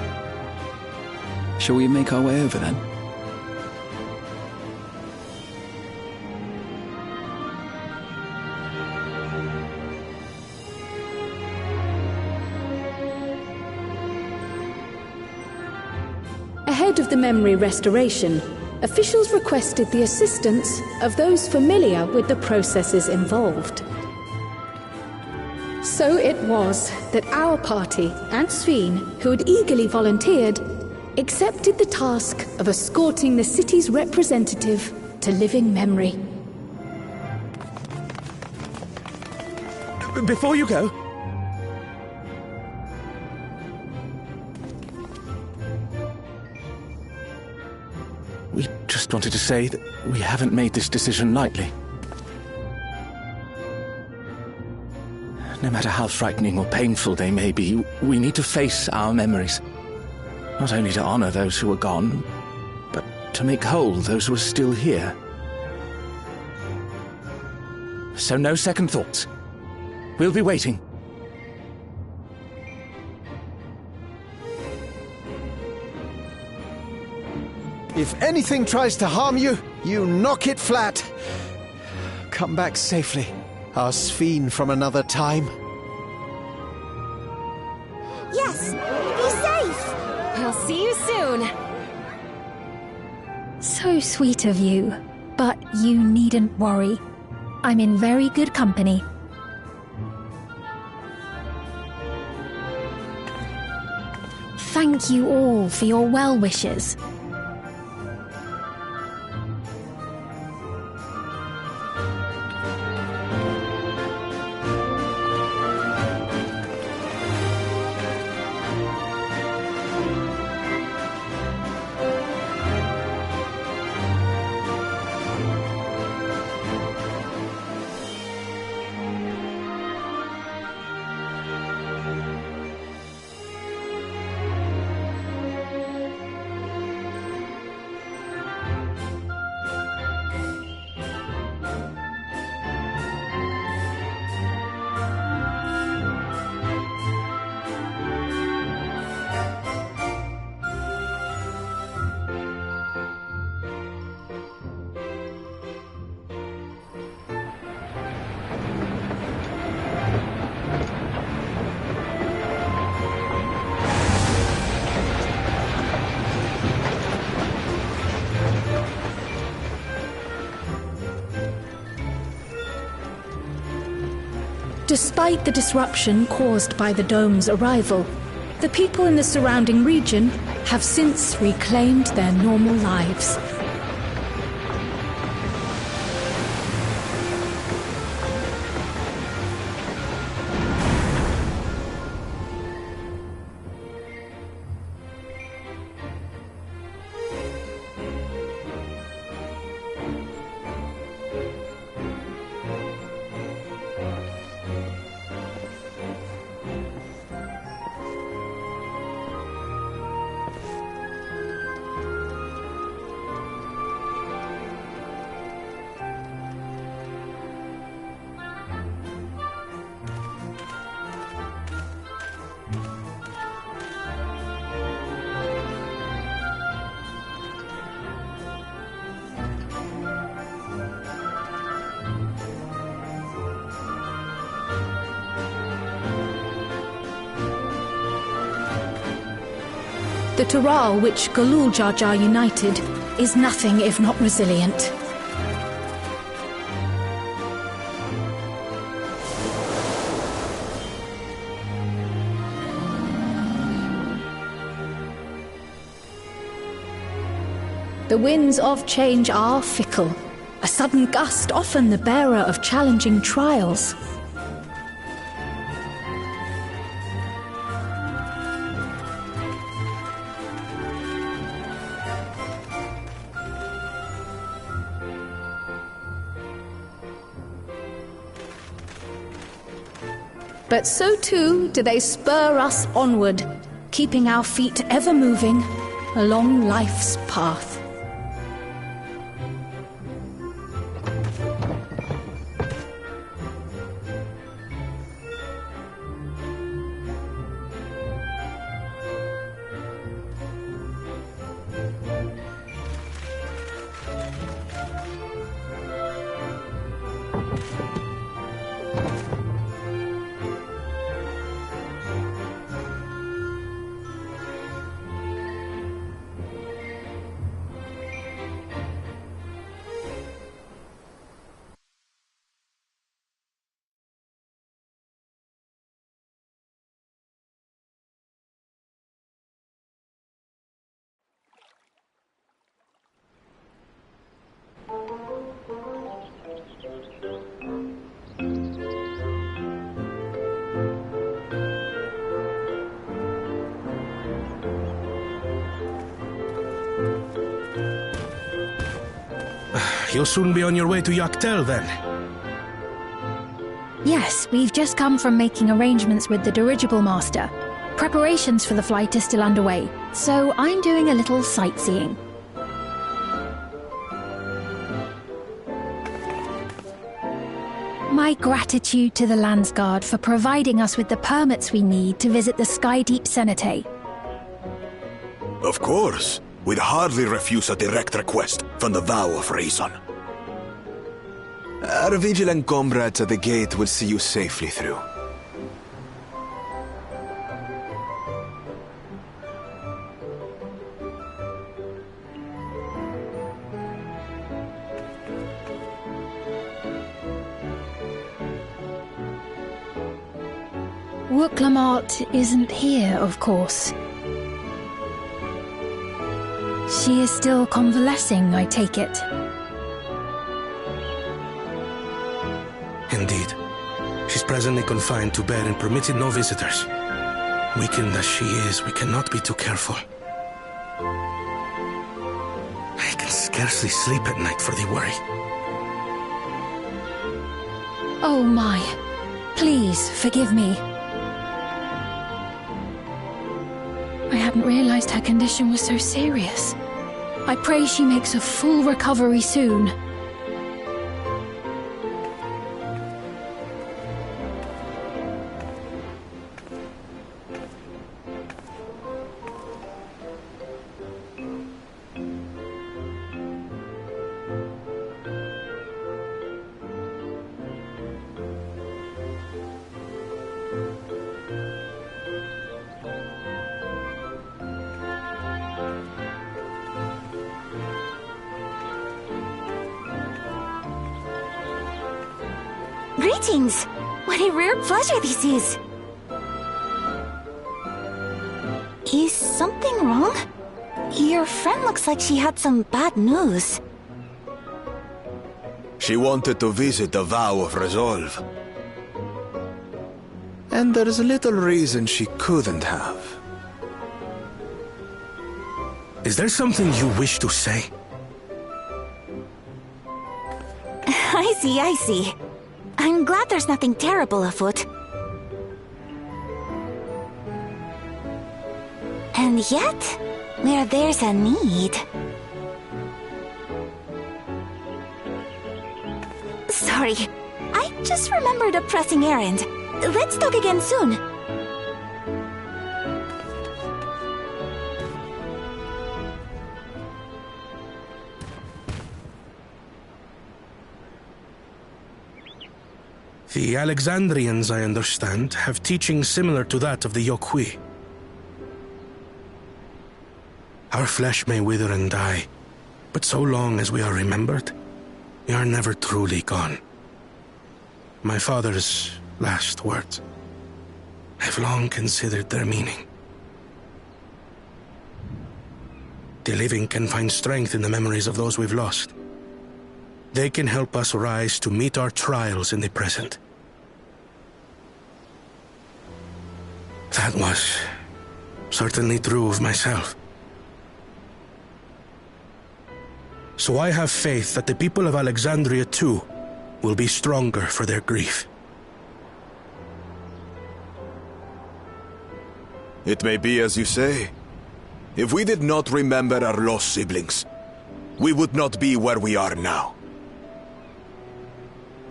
S3: Shall we make our way over then?
S10: Ahead of the memory restoration, officials requested the assistance of those familiar with the processes involved. So it was that our party and Sveen, who had eagerly volunteered, accepted the task of escorting the city's representative to living memory.
S3: Before you go, we just wanted to say that we haven't made this decision lightly. No matter how frightening or painful they may be, we need to face our memories. Not only to honor those who are gone, but to make whole those who are still here. So no second thoughts. We'll be waiting.
S7: If anything tries to harm you, you knock it flat. Come back safely, our Sveen from another time.
S11: Yes! Be safe! I'll see you soon!
S10: So sweet of you, but you needn't worry. I'm in very good company.
S12: thank you all for your well wishes. Despite the disruption caused by the dome's arrival, the people in the surrounding region have since reclaimed their normal lives. The Tural which Galul Jar Jar united is nothing if not resilient. The winds of change are fickle, a sudden gust often the bearer of challenging trials. But so too do they spur us onward, keeping our feet ever moving along life's path.
S13: You'll soon be on your way to Yaktel, then?
S12: Yes, we've just come from making arrangements with the dirigible master. Preparations for the flight are still underway, so I'm doing a little sightseeing. My gratitude to the Landsguard for providing us with the permits we need to visit the Skydeep Cenote.
S14: Of course. We'd hardly refuse a direct request from the Vow of Reason.
S15: Our vigilant comrades at the gate will see you safely through.
S12: Wooklamart isn't here, of course.
S16: She is still convalescing, I take it.
S13: Indeed. She's presently confined to bed and permitted no visitors. Weakened as she is, we cannot be too careful. I can scarcely sleep at night for the worry.
S16: Oh my. Please, forgive me. I hadn't realized her condition was so serious. I pray she makes a full recovery soon.
S11: Greetings! What a rare pleasure this is! Is something wrong? Your friend looks like she had some bad news.
S14: She wanted to visit the Vow of Resolve.
S15: And there's little reason she couldn't have.
S13: Is there something you wish to say?
S11: I see. I'm glad there's nothing terrible afoot. And yet, where there's a need... Sorry, I just remembered a pressing errand. Let's talk again soon.
S13: The Alexandrians, I understand, have teachings similar to that of the Yokui. Our flesh may wither and die, but so long as we are remembered, we are never truly gone. My father's last words. I've long considered their meaning. The living can find strength in the memories of those we've lost. They can help us rise to meet our trials in the present. That was certainly true of myself. So I have faith that the people of Alexandria too will be stronger for their grief.
S14: It may be as you say. If we did not remember our lost siblings, we would not be where we are now.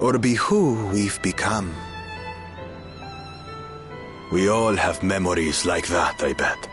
S15: Or be who we've become.
S14: We all have memories like that, I bet.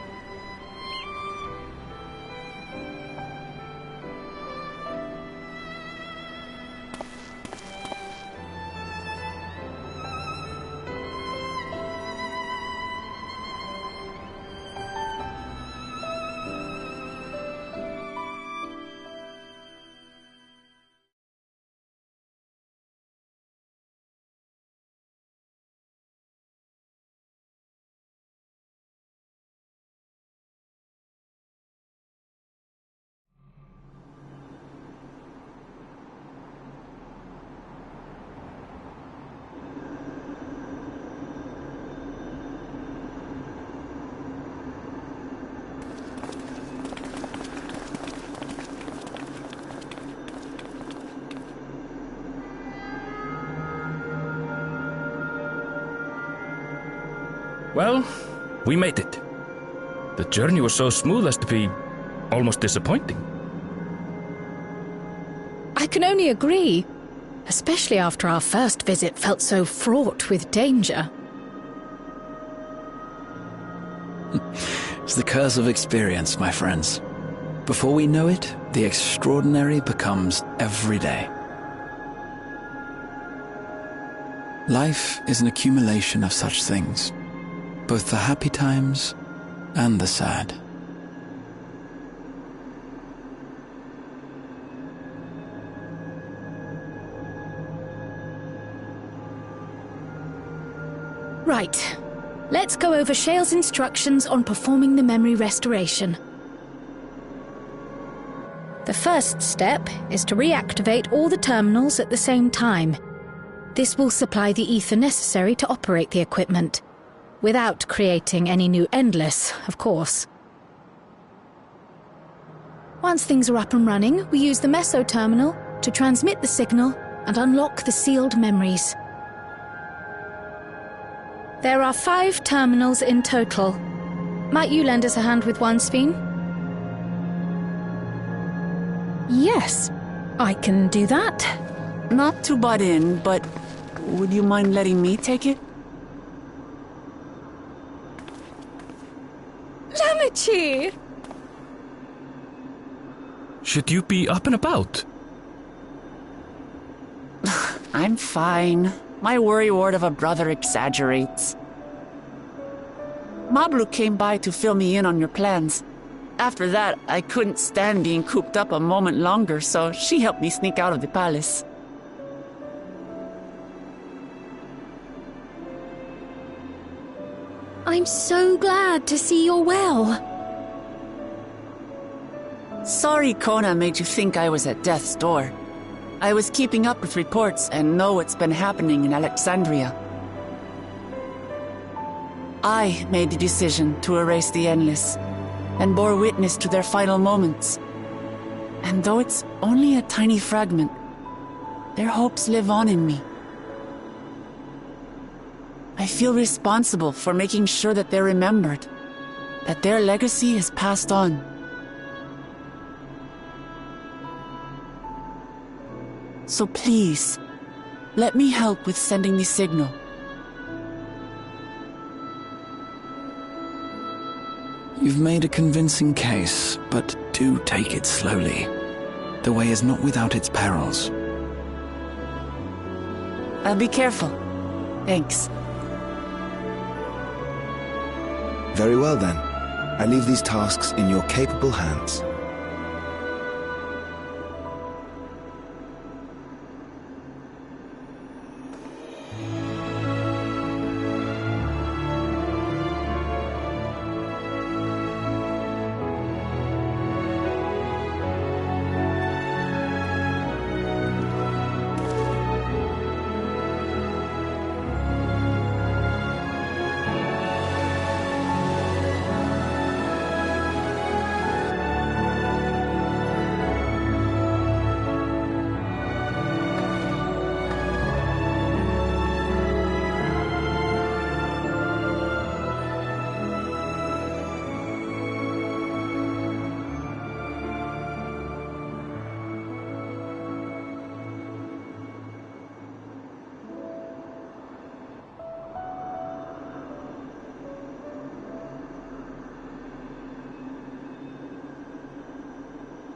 S9: Well, we made it. The journey was so smooth as to be almost disappointing.
S12: I can only agree, especially after our first visit felt so fraught with danger.
S17: It's the curse of experience, my friends. Before we know it, the extraordinary becomes everyday. Life is an accumulation of such things, both the happy times and the sad.
S12: Right. Let's go over Shale's instructions on performing the memory restoration. The first step is to reactivate all the terminals at the same time. This will supply the ether necessary to operate the equipment, without creating any new Endless, of course. Once things are up and running, we use the Meso terminal to transmit the signal and unlock the sealed memories. There are 5 terminals in total. Might you lend us a hand with one, Sveen?
S2: Yes, I can do that.
S18: Not to butt in, but would you mind letting me take it?
S2: Lamichi!
S9: Should you be up and about?
S18: I'm fine. My worrywart of a brother exaggerates. Mablu came by to fill me in on your plans. After that, I couldn't stand being cooped up a moment longer, so she helped me sneak out of the palace.
S16: I'm so glad to see you're well.
S18: Sorry Kona made you think I was at death's door. I was keeping up with reports and know what's been happening in Alexandria. I made the decision to erase the Endless, and bore witness to their final moments. And though it's only a tiny fragment, their hopes live on in me. I feel responsible for making sure that they're remembered, that their legacy is passed on. So please, let me help with sending the signal.
S17: You've made a convincing case, but do take it slowly. The way is not without its perils.
S18: I'll be careful. Thanks.
S15: Very well then. I leave these tasks in your capable hands.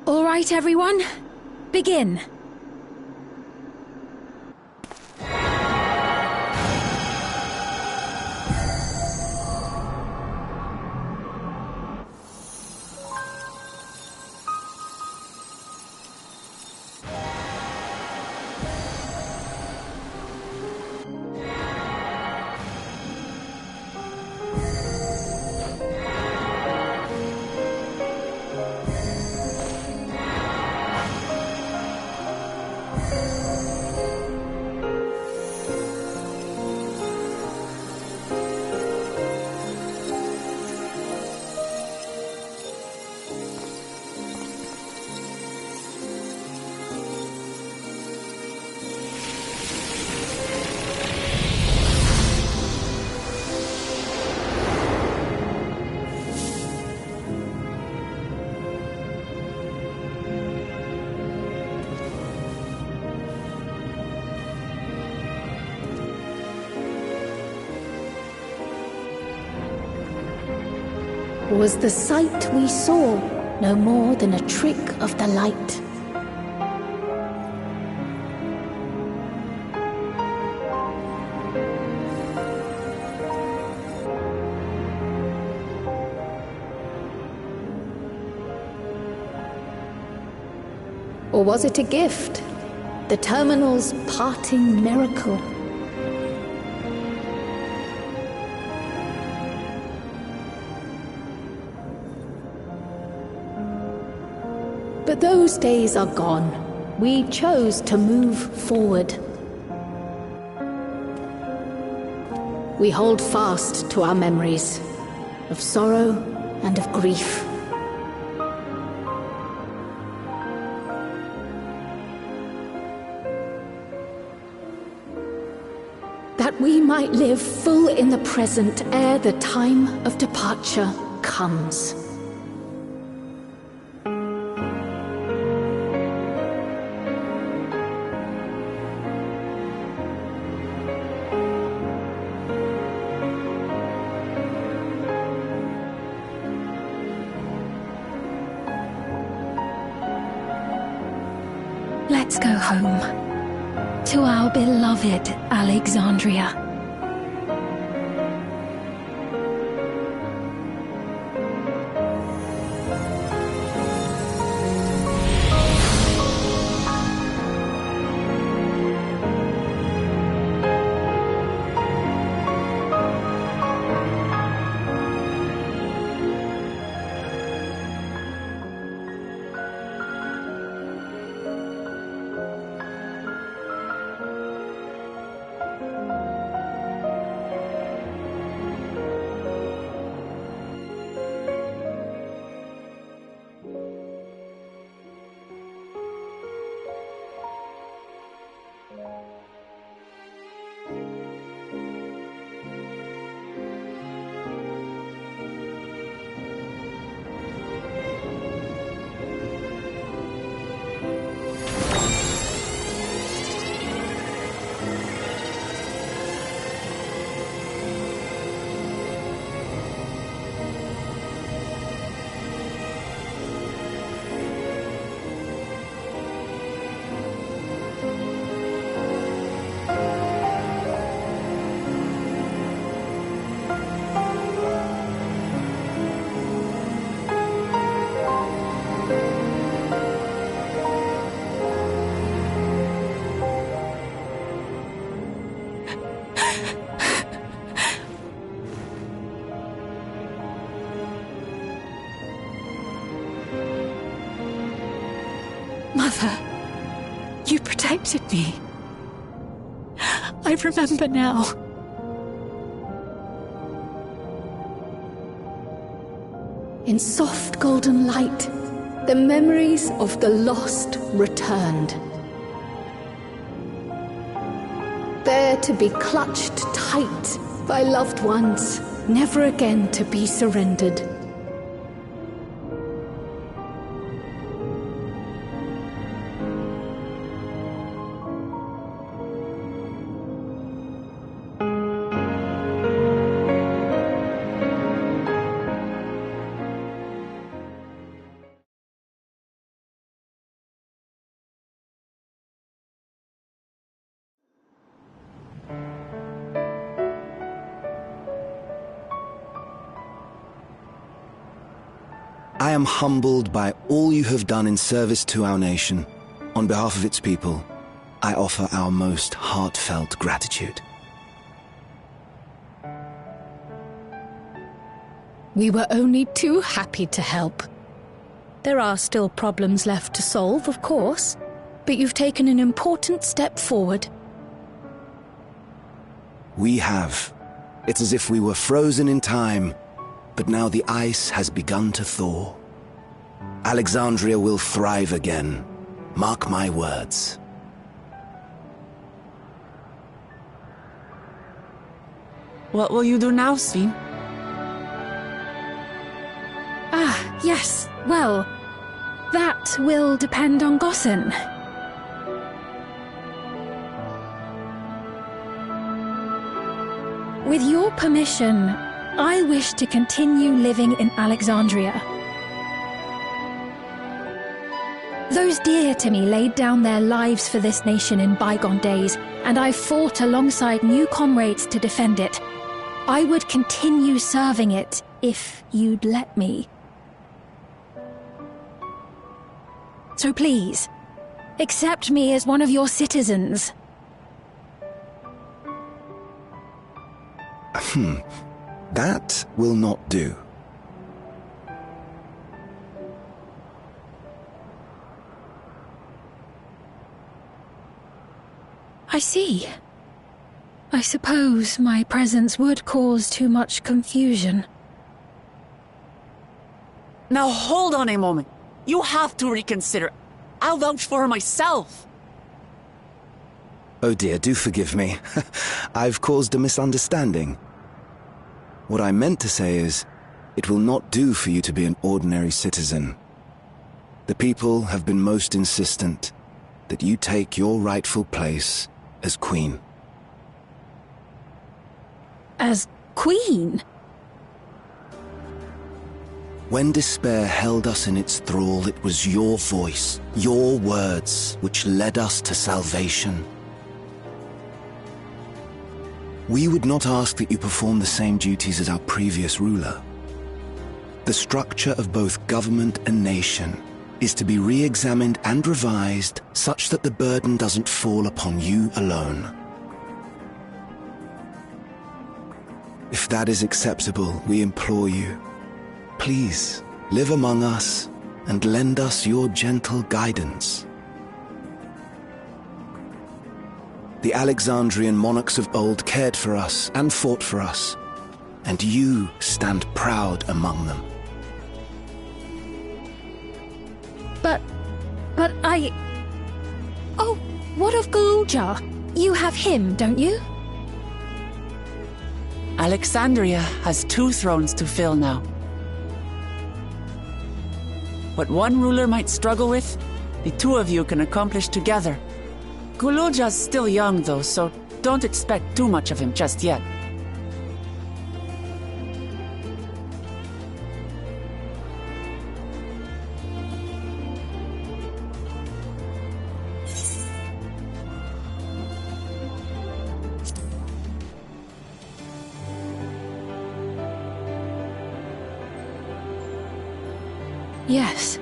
S16: All right, everyone. Begin.
S10: Was the sight we saw no more than a trick of the light? Or was it a gift? The terminal's parting miracle? But those days are gone. We chose to move forward. We hold fast to our memories of sorrow and of grief. That we might live full in the present ere the time of departure comes.
S16: Let's go home. To our beloved Alexandria. Mother, you protected me. I remember now.
S10: In soft golden light, the memories of the lost returned. There to be clutched tight by loved ones, never again to be surrendered.
S15: I am humbled by all you have done in service to our nation. On behalf of its people, I offer our most heartfelt gratitude.
S12: We were only too happy to help. There are still problems left to solve, of course, but you've taken an important step forward.
S15: We have. It's as if we were frozen in time, but now the ice has begun to thaw. Alexandria will thrive again. Mark my words.
S18: What will you do now, Sven?
S16: Ah, yes. Well, that will depend on Gossen. With your permission, I wish to continue living in Alexandria. Those dear to me laid down their lives for this nation in bygone days, and I fought alongside new comrades to defend it. I would continue serving it if you'd let me. So please, accept me as one of your citizens.
S15: That will not do.
S16: I see. I suppose my presence would cause too much confusion.
S18: Now hold on a moment. You have to reconsider. I'll vouch for her myself.
S15: Oh dear, do forgive me. I've caused a misunderstanding. What I meant to say is, it will not do for you to be an ordinary citizen. The people have been most insistent that you take your rightful place as queen.
S16: As queen?
S15: When despair held us in its thrall, it was your voice, your words, which led us to salvation. We would not ask that you perform the same duties as our previous ruler. The structure of both government and nation is to be re-examined and revised such that the burden doesn't fall upon you alone. If that is acceptable, we implore you, please live among us and lend us your gentle guidance. The Alexandrian monarchs of old cared for us and fought for us, and you stand proud among them.
S16: But I... Oh, what of Galuja? You have him, don't you?
S18: Alexandria has 2 thrones to fill now. What one ruler might struggle with, the 2 of you can accomplish together. Guluja's still young though, so don't expect too much of him just yet.
S16: Yes.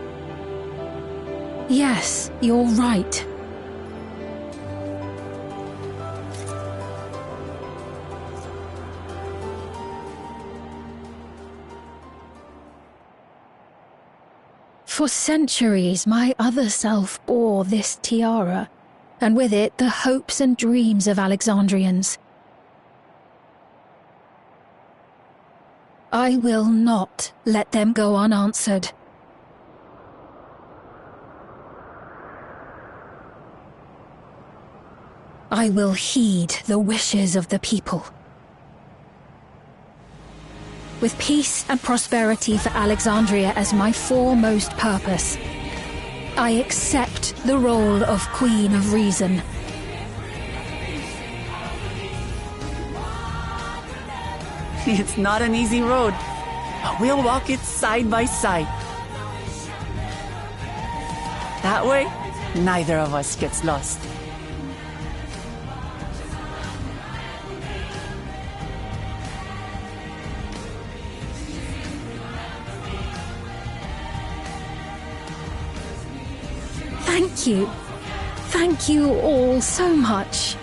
S16: Yes, you're right. For centuries, my other self bore this tiara, and with it the hopes and dreams of Alexandrians. I will not let them go unanswered. I will heed the wishes of the people. With peace and prosperity for Alexandria as my foremost purpose, I accept the role of Queen of Reason.
S18: It's not an easy road, but we'll walk it side by side. That way, neither of us gets lost.
S16: Thank you. Thank you all so much.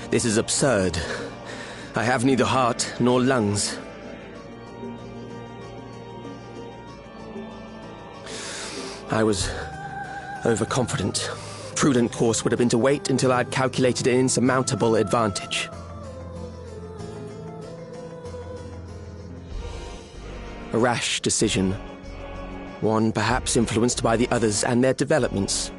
S1: This is absurd. I have neither heart nor lungs. I was overconfident. Prudent course would have been to wait until I'd calculated an insurmountable advantage. A rash decision. One perhaps influenced by the others and their developments.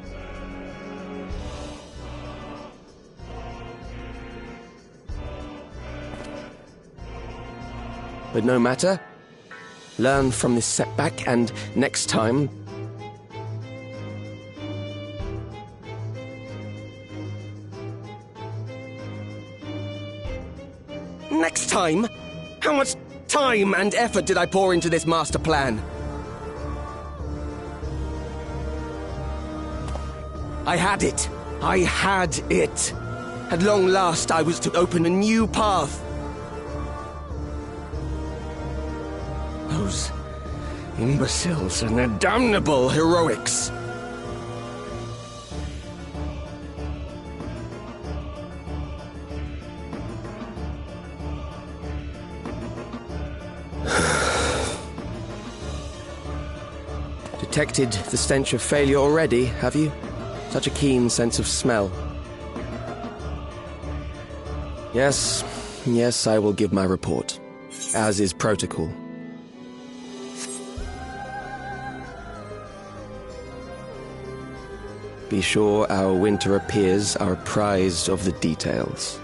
S1: But no matter. Learn from this setback, and next time... Next time? How much time and effort did I pour into this master plan? I had it. I had it. At long last, I was to open a new path. Those imbeciles and their damnable heroics. Detected the stench of failure already, have you? Such a keen sense of smell. Yes, I will give my report, as is protocol. Be sure our winter peers are apprised of the details.